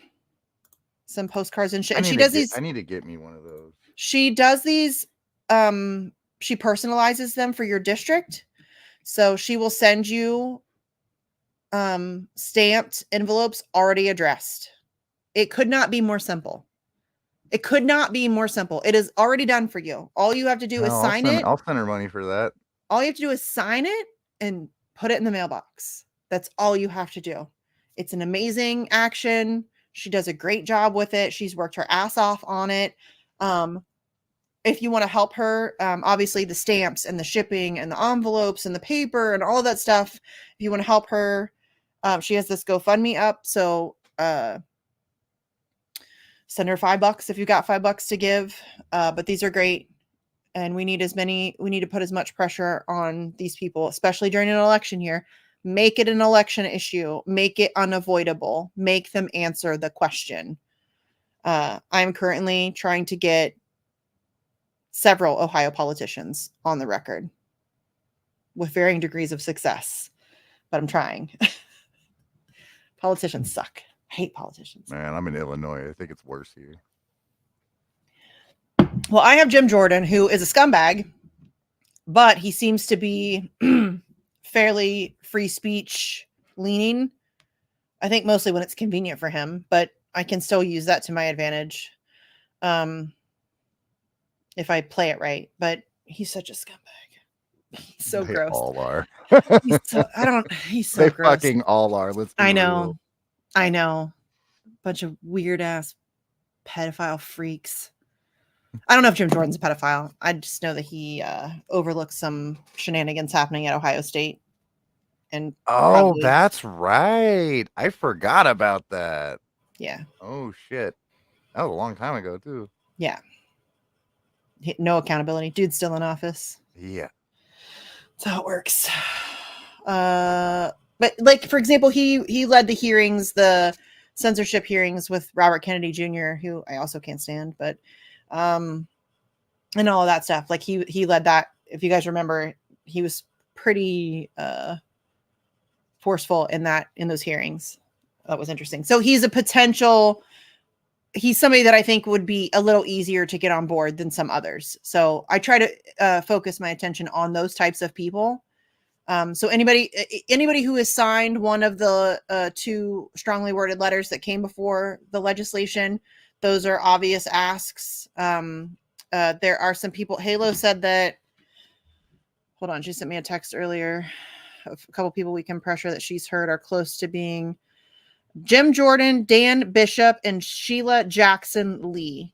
some postcards and shit. And she does these. I need to get me one of those. She does these. She personalizes them for your district. So she will send you stamped envelopes already addressed. It could not be more simple. It could not be more simple. It is already done for you. All you have to do is sign it. I'll send her money for that. All you have to do is sign it and put it in the mailbox. That's all you have to do. It's an amazing action. She does a great job with it. She's worked her ass off on it. If you want to help her, obviously the stamps and the shipping and the envelopes and the paper and all of that stuff, if you want to help her, she has this GoFundMe up. So send her $5 if you got $5 to give. But these are great. And we need to put as much pressure on these people, especially during an election year. Make it an election issue. Make it unavoidable. Make them answer the question. I'm currently trying to get several Ohio politicians on the record with varying degrees of success, but I'm trying. Politicians suck. I hate politicians. Man, I'm in Illinois. I think it's worse here. Well, I have Jim Jordan, who is a scumbag, but he seems to be fairly free speech leaning. I think mostly when it's convenient for him, but I can still use that to my advantage. If I play it right, but he's such a scumbag. He's so They gross. all are. He's so they gross. fucking all are. Let's be I know. real. I know. Bunch of weird ass pedophile freaks. I don't know if Jim Jordan's a pedophile. I just know that he overlooked some shenanigans happening at Ohio State. And that's right. I forgot about that. Yeah. Oh shit. That was a long time ago too. Yeah. No accountability. Dude's still in office. Yeah. That's how it works. But like, for example, he led the hearings, the censorship hearings with Robert Kennedy Jr., who I also can't stand, but and all of that stuff. Like he led that. If you guys remember, he was pretty forceful in those hearings. That was interesting. So he's somebody that I think would be a little easier to get on board than some others. So I try to focus my attention on those types of people. So anybody who has signed one of the two strongly worded letters that came before the legislation, those are obvious asks. There are some people. Halo said that. Hold on, she sent me a text earlier. A couple people we can pressure that she's heard are close to being Jim Jordan, Dan Bishop, and Sheila Jackson Lee.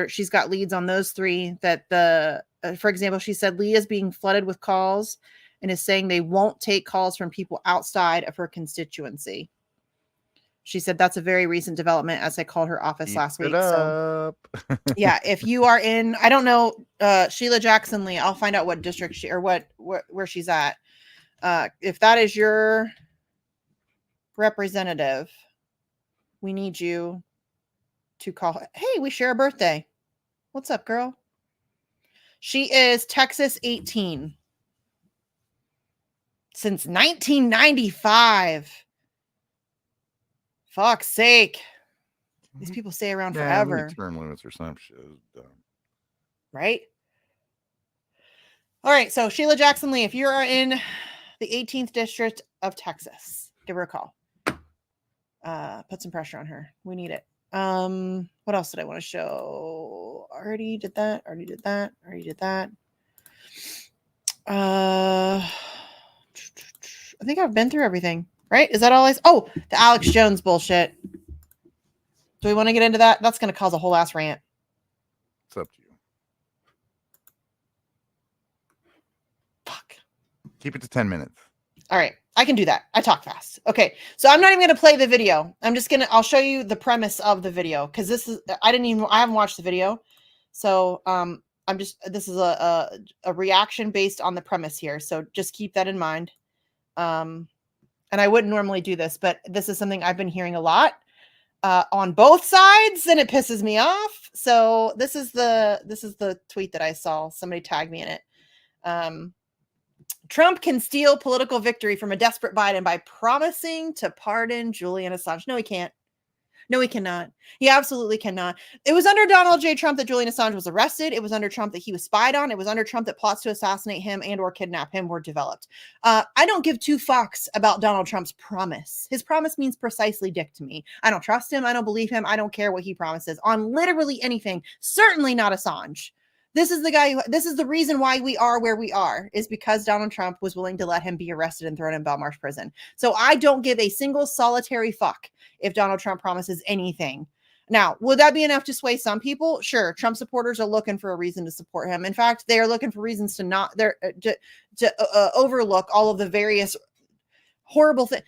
She's got leads on those three. For example, she said Lee is being flooded with calls and is saying they won't take calls from people outside of her constituency. She said that's a very recent development as I called her office Keep last it week. So up. if you are in, I don't know, Sheila Jackson Lee, I'll find out what district she or where she's at. If that is your representative, we need you to call. Hey, we share a birthday. What's up, girl? She is Texas 18 since 1995. Fuck's sake. These people stay around forever. Term limits or some shit. Right? All right. So Sheila Jackson Lee, if you are in the 18th district of Texas, give her a call. Put some pressure on her. We need it. What else did I want to show? Already did that. I think I've been through everything, right? Is that all the Alex Jones bullshit. Do we want to get into that? That's going to cause a whole ass rant. It's up to you. Fuck. Keep it to 10 minutes. All right. I can do that. I talk fast. Okay. So I'm not even going to play the video. I'll show you the premise of the video. Cause I haven't watched the video. So, this is a reaction based on the premise here. So just keep that in mind. And I wouldn't normally do this, but this is something I've been hearing a lot. On both sides, and it pisses me off. So this is the tweet that I saw. Somebody tagged me in it. Trump can steal political victory from a desperate Biden by promising to pardon Julian Assange. No, he can't. No, he cannot. He absolutely cannot. It was under Donald J. Trump that Julian Assange was arrested. It was under Trump that he was spied on. It was under Trump that plots to assassinate him and or kidnap him were developed. I don't give two fucks about Donald Trump's promise. His promise means precisely dick to me. I don't trust him. I don't believe him. I don't care what he promises on literally anything. Certainly not Assange. This is the reason why we are where we are, is because Donald Trump was willing to let him be arrested and thrown in Belmarsh prison. So I don't give a single solitary fuck if Donald Trump promises anything. Now, would that be enough to sway some people? Sure. Trump supporters are looking for a reason to support him. In fact, they are looking for reasons to overlook all of the various horrible thing.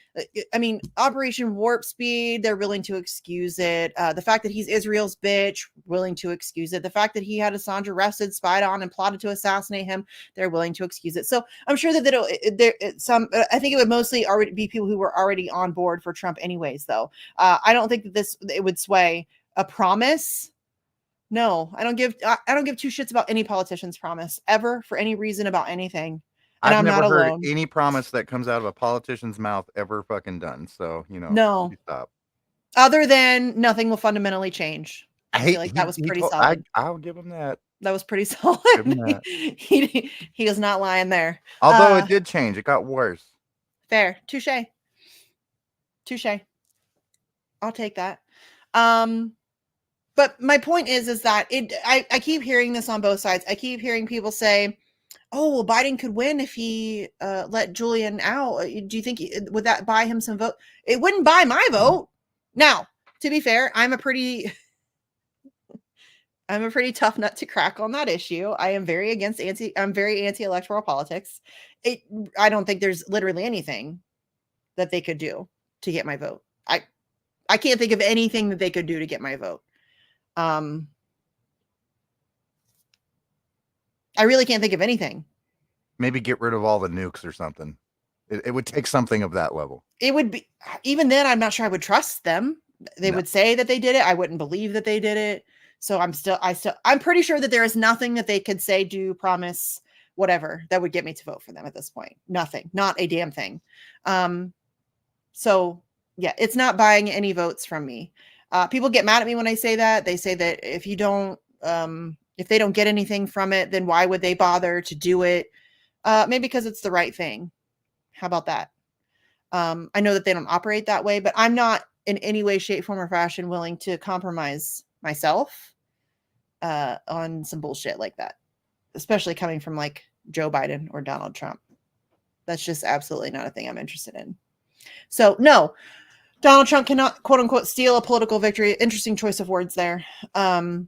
I mean, Operation Warp Speed, they're willing to excuse it. The fact that he's Israel's bitch, willing to excuse it. The fact that he had Assange arrested, spied on, and plotted to assassinate him, they're willing to excuse it. So I'm sure that I think it would mostly already be people who were already on board for Trump anyways, though. I don't think that it would sway a promise. No, I don't give two shits about any politician's promise ever for any reason about anything. And I've never heard alone. any promise that comes out of a politician's mouth ever fucking done. So, no. Stop. Other than nothing will fundamentally change. I feel like that was pretty solid. I'll give him that. That was pretty solid. He is not lying there. Although it did change. It got worse. Fair. Touche. I'll take that. But my point is that I keep hearing this on both sides. I keep hearing people say, oh, well, Biden could win if he let Julian out. Do you think would that buy him some vote? It wouldn't buy my vote. Now, to be fair, I'm a pretty tough nut to crack on that issue. I am very anti-electoral politics. I don't think there's literally anything that they could do to get my vote. I can't think of anything that they could do to get my vote. I really can't think of anything. Maybe get rid of all the nukes or something. It would take something of that level. It would be, even then, I'm not sure I would trust them. They would say that they did it. I wouldn't believe that they did it. So I'm pretty sure that there is nothing that they could say, do, promise, whatever, that would get me to vote for them at this point. Nothing, not a damn thing. So yeah, it's not buying any votes from me. People get mad at me when I say that. They say that if they don't get anything from it, then why would they bother to do it? Maybe because it's the right thing. How about that? I know that they don't operate that way, but I'm not in any way, shape, form, or fashion willing to compromise myself on some bullshit like that, especially coming from like Joe Biden or Donald Trump. That's just absolutely not a thing I'm interested in. So no, Donald Trump cannot, quote unquote, steal a political victory. Interesting choice of words there. I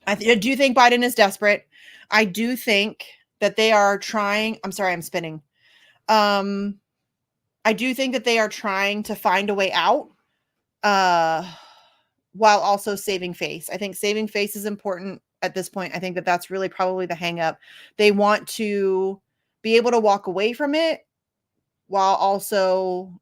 do think Biden is desperate. I do think that they are trying. I'm sorry, I'm spinning. I do think that they are trying to find a way out while also saving face. I think saving face is important at this point. I think that that's really probably the hang up. They want to be able to walk away from it while also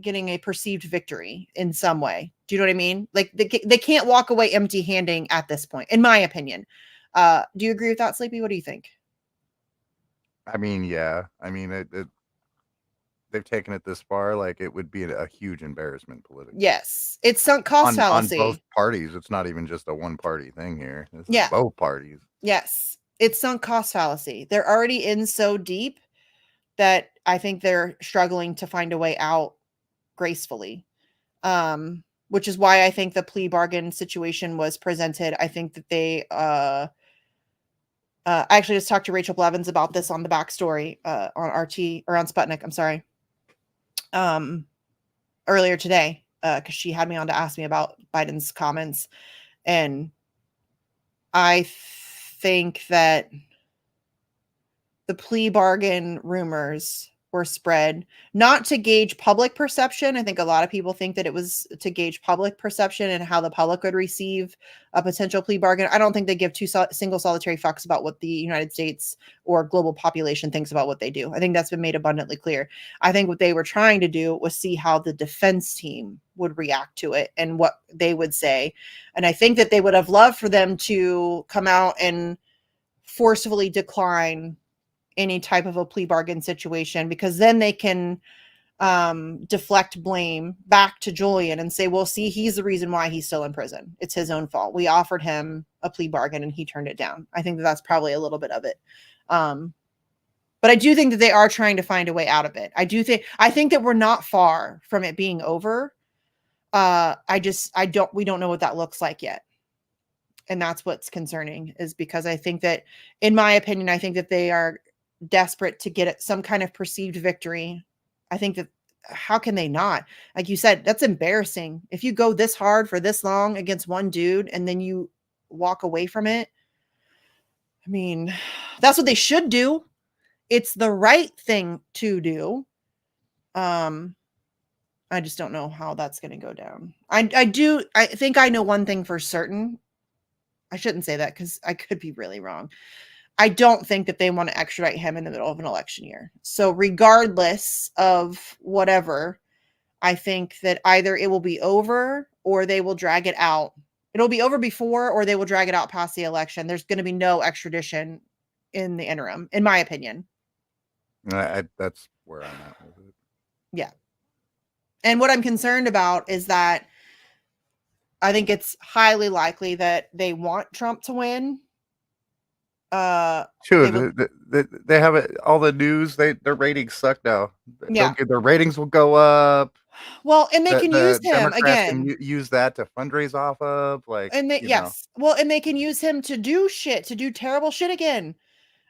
getting a perceived victory in some way. Do you know what I mean? Like they can't walk away empty-handing at this point, in my opinion. Do you agree with that, Sleepy? What do you think? I mean, yeah. I mean, they've taken it this far. Like, it would be a huge embarrassment politically. Yes, it's sunk cost fallacy on both parties. It's not even just a one-party thing here. This is both parties. Yes, it's sunk cost fallacy. They're already in so deep that I think they're struggling to find a way out gracefully. Which is why I think the plea bargain situation was presented. I think that they I actually just talked to Rachel Blevins about this on the backstory on RT or on Sputnik, I'm sorry. Earlier today, because she had me on to ask me about Biden's comments. And I think that the plea bargain rumors were spread not to gauge public perception. I think a lot of people think that it was to gauge public perception and how the public would receive a potential plea bargain. I don't think they give two single solitary fucks about what the United States or global population thinks about what they do. I think that's been made abundantly clear. I think what they were trying to do was see how the defense team would react to it and what they would say. And I think that they would have loved for them to come out and forcefully decline any type of a plea bargain situation, because then they can deflect blame back to Julian and say, well, see, he's the reason why he's still in prison. It's his own fault. We offered him a plea bargain and he turned it down. I think that that's probably a little bit of it. But I do think that they are trying to find a way out of it. I think that we're not far from it being over. We don't know what that looks like yet. And that's what's concerning, is because I think that, in my opinion, I think that they are desperate to get some kind of perceived victory. I think that, how can they not? Like you said, that's embarrassing. If you go this hard for this long against one dude and then you walk away from it, I mean, that's what they should do. It's the right thing to do. I just don't know how that's going to go down. I think I know one thing for certain. I shouldn't say that because I could be really wrong. I don't think that they want to extradite him in the middle of an election year. So regardless of whatever, I think that either it will be over or they will drag it out. It'll be over before, or they will drag it out past the election. There's going to be no extradition in the interim, in my opinion. That's where I'm at with it. Yeah. And what I'm concerned about is that I think it's highly likely that they want Trump to win. Sure, they have it, all the news. Their ratings suck now. Yeah, their ratings will go up. Well, and they can use him Democrats again. Can use that to fundraise off of, like, and they well, and they can use him to do shit, to do terrible shit again.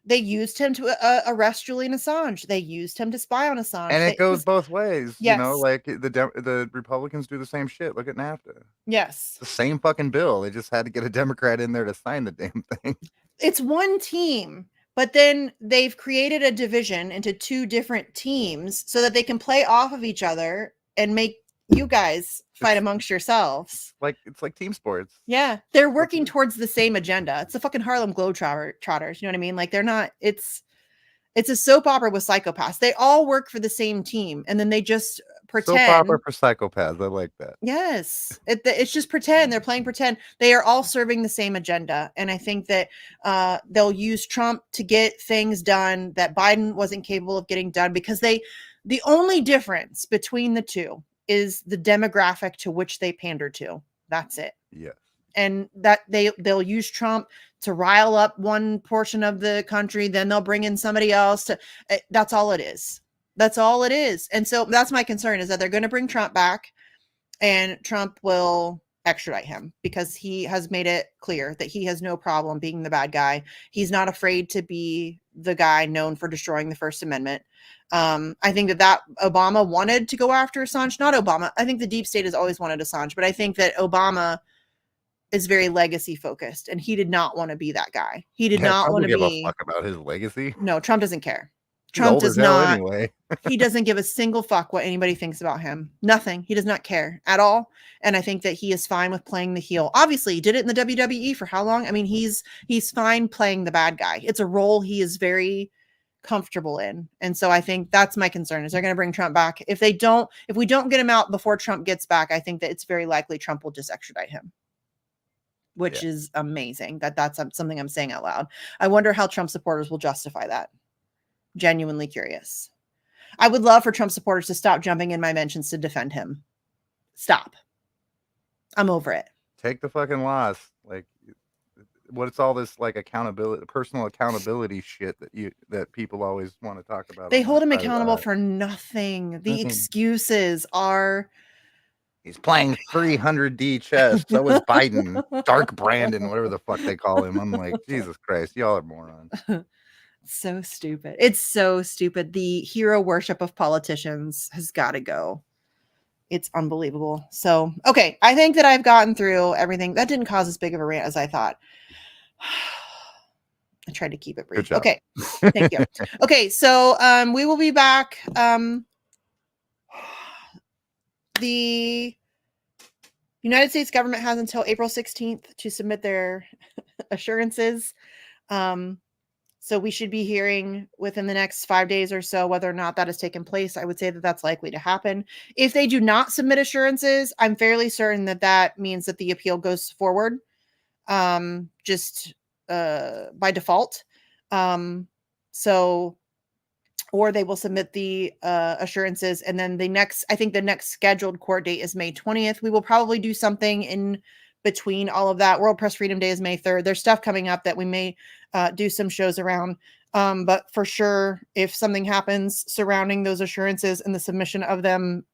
They used him to arrest Julian Assange. They used him to spy on Assange. And it goes both ways. Yes. You know, like the Republicans do the same shit. Look at NAFTA. Yes. It's the same fucking bill. They just had to get a Democrat in there to sign the damn thing. It's one team, but then they've created a division into two different teams so that they can play off of each other and make you guys fight amongst yourselves. It's like team sports. Yeah, they're working towards the same agenda. It's the fucking Harlem Globetrotters. You know what I mean? Like, they're not. It's a soap opera with psychopaths. They all work for the same team, and then they just pretend. Soap opera for psychopaths. I like that. Yes, it's just pretend. They're playing pretend. They are all serving the same agenda, and I think that they'll use Trump to get things done that Biden wasn't capable of getting done, because the only difference between the two is the demographic to which they pander to. That's it. Yes. And that they'll use Trump to rile up one portion of the country, then they'll bring in somebody else to. That's all it is. That's all it is. And so that's my concern, is that they're going to bring Trump back, and Trump will extradite him because he has made it clear that he has no problem being the bad guy. He's not afraid to be the guy known for destroying the First Amendment. I think that Obama wanted to go after Assange. Not Obama. I think the deep state has always wanted Assange, but I think that Obama is very legacy focused, and he did not want to be that guy. He did not want to give a fuck about his legacy. No, Trump doesn't care. Trump old does as hell not. anyway. He doesn't give a single fuck what anybody thinks about him. Nothing. He does not care at all. And I think that he is fine with playing the heel. Obviously, he did it in the WWE for how long? I mean, he's fine playing the bad guy. It's a role he is very comfortable in. And so I think that's my concern, is they're going to bring Trump back. If we don't get him out before Trump gets back, I think that it's very likely Trump will just extradite him, which is amazing. That's something I'm saying out loud. I wonder how Trump supporters will justify that. Genuinely curious. I would love for Trump supporters to stop jumping in my mentions to defend him. Stop. I'm over it. Take the fucking loss. Like, what's all this like accountability, personal accountability shit that people always want to talk about? They hold him accountable for nothing. The excuses are, he's playing 300D chess. So is Biden. Dark Brandon, whatever the fuck they call him. I'm like, Jesus Christ, y'all are morons. So stupid. It's so stupid. The hero worship of politicians has got to go. It's unbelievable. So, okay. I think that I've gotten through everything. That didn't cause as big of a rant as I thought. I tried to keep it brief. Okay. Thank you. Okay. So, we will be back. The United States government has until April 16th to submit their assurances. So we should be hearing within the next 5 days or so whether or not that has taken place. I would say that that's likely to happen. If they do not submit assurances, I'm fairly certain that that means that the appeal goes forward, just by default. Or they will submit the assurances, and then I think the next scheduled court date is May 20th. We will probably do something in between all of that. World Press Freedom Day is May 3rd. There's stuff coming up that we may do some shows around. But for sure, if something happens surrounding those assurances and the submission of them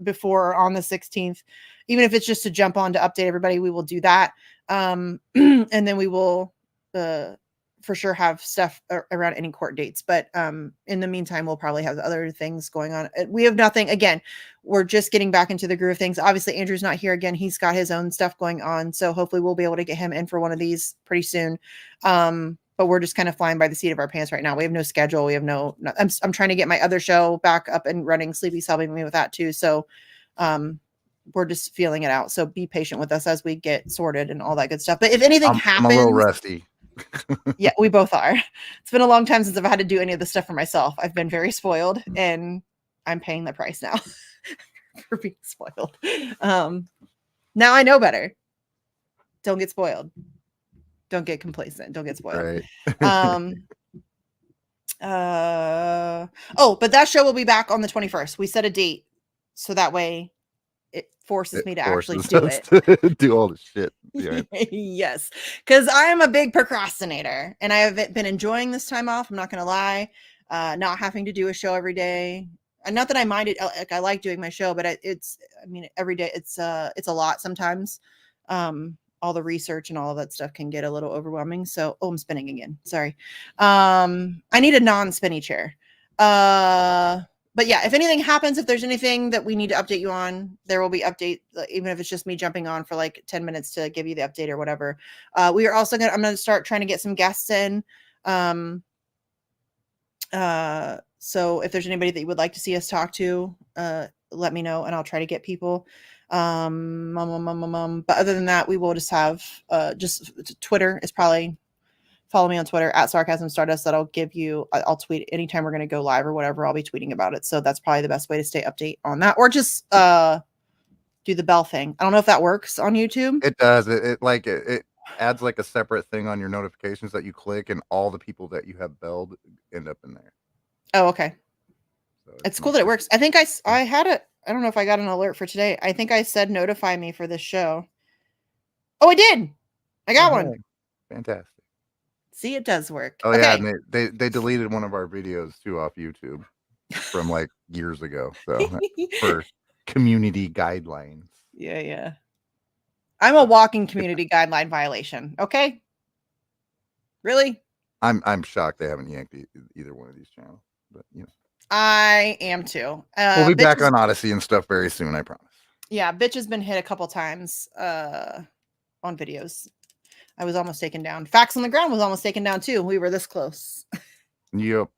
before or on the 16th, even if it's just to jump on to update everybody, we will do that. And then we will for sure have stuff around any court dates. But in the meantime, we'll probably have other things going on. We have nothing. Again, we're just getting back into the groove of things. Obviously, Andrew's not here again. He's got his own stuff going on. So hopefully we'll be able to get him in for one of these pretty soon. But we're just kind of flying by the seat of our pants right now. We have no schedule. We have I'm trying to get my other show back up and running. Sleepy's helping me with that too. So we're just feeling it out. So be patient with us as we get sorted and all that good stuff. But if anything happens, I'm a little rusty. Yeah, we both are. It's been a long time since I've had to do any of this stuff for myself. I've been very spoiled, and I'm paying the price now for being spoiled. Now I know better. Don't get spoiled. Don't get complacent. Don't get spoiled. Right. But that show will be back on the 21st. We set a date so that way it forces me to actually do it. Do all the shit. Yeah. Yes, because I am a big procrastinator, and I have been enjoying this time off. I'm not going to lie. Not having to do a show every day. And not that I mind it. Like, I like doing my show, but every day it's a lot sometimes. All the research and all of that stuff can get a little overwhelming. So, I'm spinning again. Sorry. I need a non-spinny chair. But yeah, if anything happens, if there's anything that we need to update you on, there will be update, even if it's just me jumping on for like 10 minutes to give you the update or whatever. I'm going to start trying to get some guests in. So if there's anybody that you would like to see us talk to, let me know and I'll try to get people. But other than that, we will just have, just Twitter is probably, follow me on Twitter at Sarcasm Stardust. That'll give you, I'll tweet anytime we're going to go live or whatever. I'll be tweeting about it. So that's probably the best way to stay update on that, or just do the bell thing. I don't know if that works on YouTube. It does. It adds like a separate thing on your notifications that you click, and all the people that you have belled end up in there. Oh, okay. So it's cool that it works. I think I had it. I don't know if I got an alert for today. I think I said notify me for this show. Oh, I did. I got one. Fantastic. See, it does work. Oh, okay. Yeah, and they deleted one of our videos too off YouTube from like years ago. So for community guidelines. Yeah. I'm a walking community guideline violation. Okay. Really? I'm shocked they haven't yanked either one of these channels, but you know. I am too. We'll be back on Odyssey and stuff very soon, I promise. Yeah, bitch has been hit a couple times on videos. I was almost taken down. Facts on the Ground was almost taken down too. We were this close. Yep.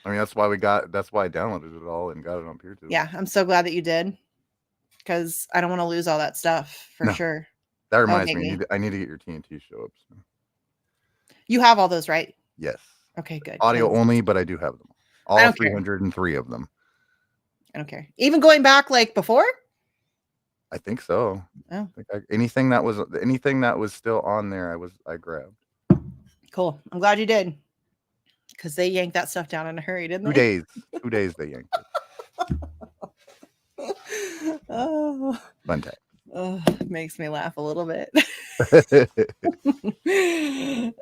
I mean, that's why I downloaded it all and got it on PeerTube. Yeah, I'm so glad that you did, because I don't want to lose all that stuff for No. sure. That reminds Okay, me, I need to get your TNT show up soon. You have all those, right? Yes. Okay, good. Audio only, but I do have them. All 303 of them. I don't care. Even going back like before? I think so. Oh. Anything that was still on there, I grabbed. Cool. I'm glad you did. Because they yanked that stuff down in a hurry, didn't they? 2 days. 2 days they yanked it. Oh. Fun time. Oh, makes me laugh a little bit.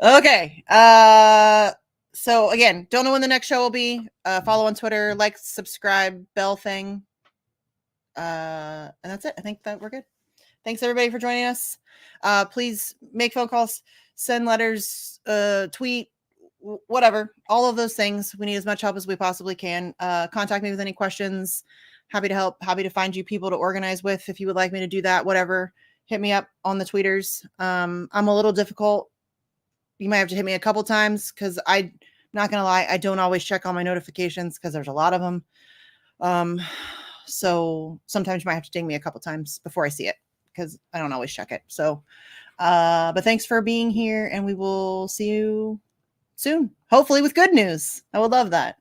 Okay. So again, don't know when the next show will be. Follow on Twitter, like, subscribe, bell thing. And that's it. I think that we're good. Thanks everybody for joining us. Please make phone calls, send letters, tweet, whatever, all of those things. We need as much help as we possibly can. Contact me with any questions. Happy to help. Happy to find you people to organize with if you would like me to do that. Whatever, hit me up on the tweeters. I'm a little difficult. You might have to hit me a couple times because I'm not gonna lie, I don't always check all my notifications because there's a lot of them. So sometimes you might have to ding me a couple times before I see it because I don't always check it. So, but thanks for being here, and we will see you soon, hopefully with good news. I would love that.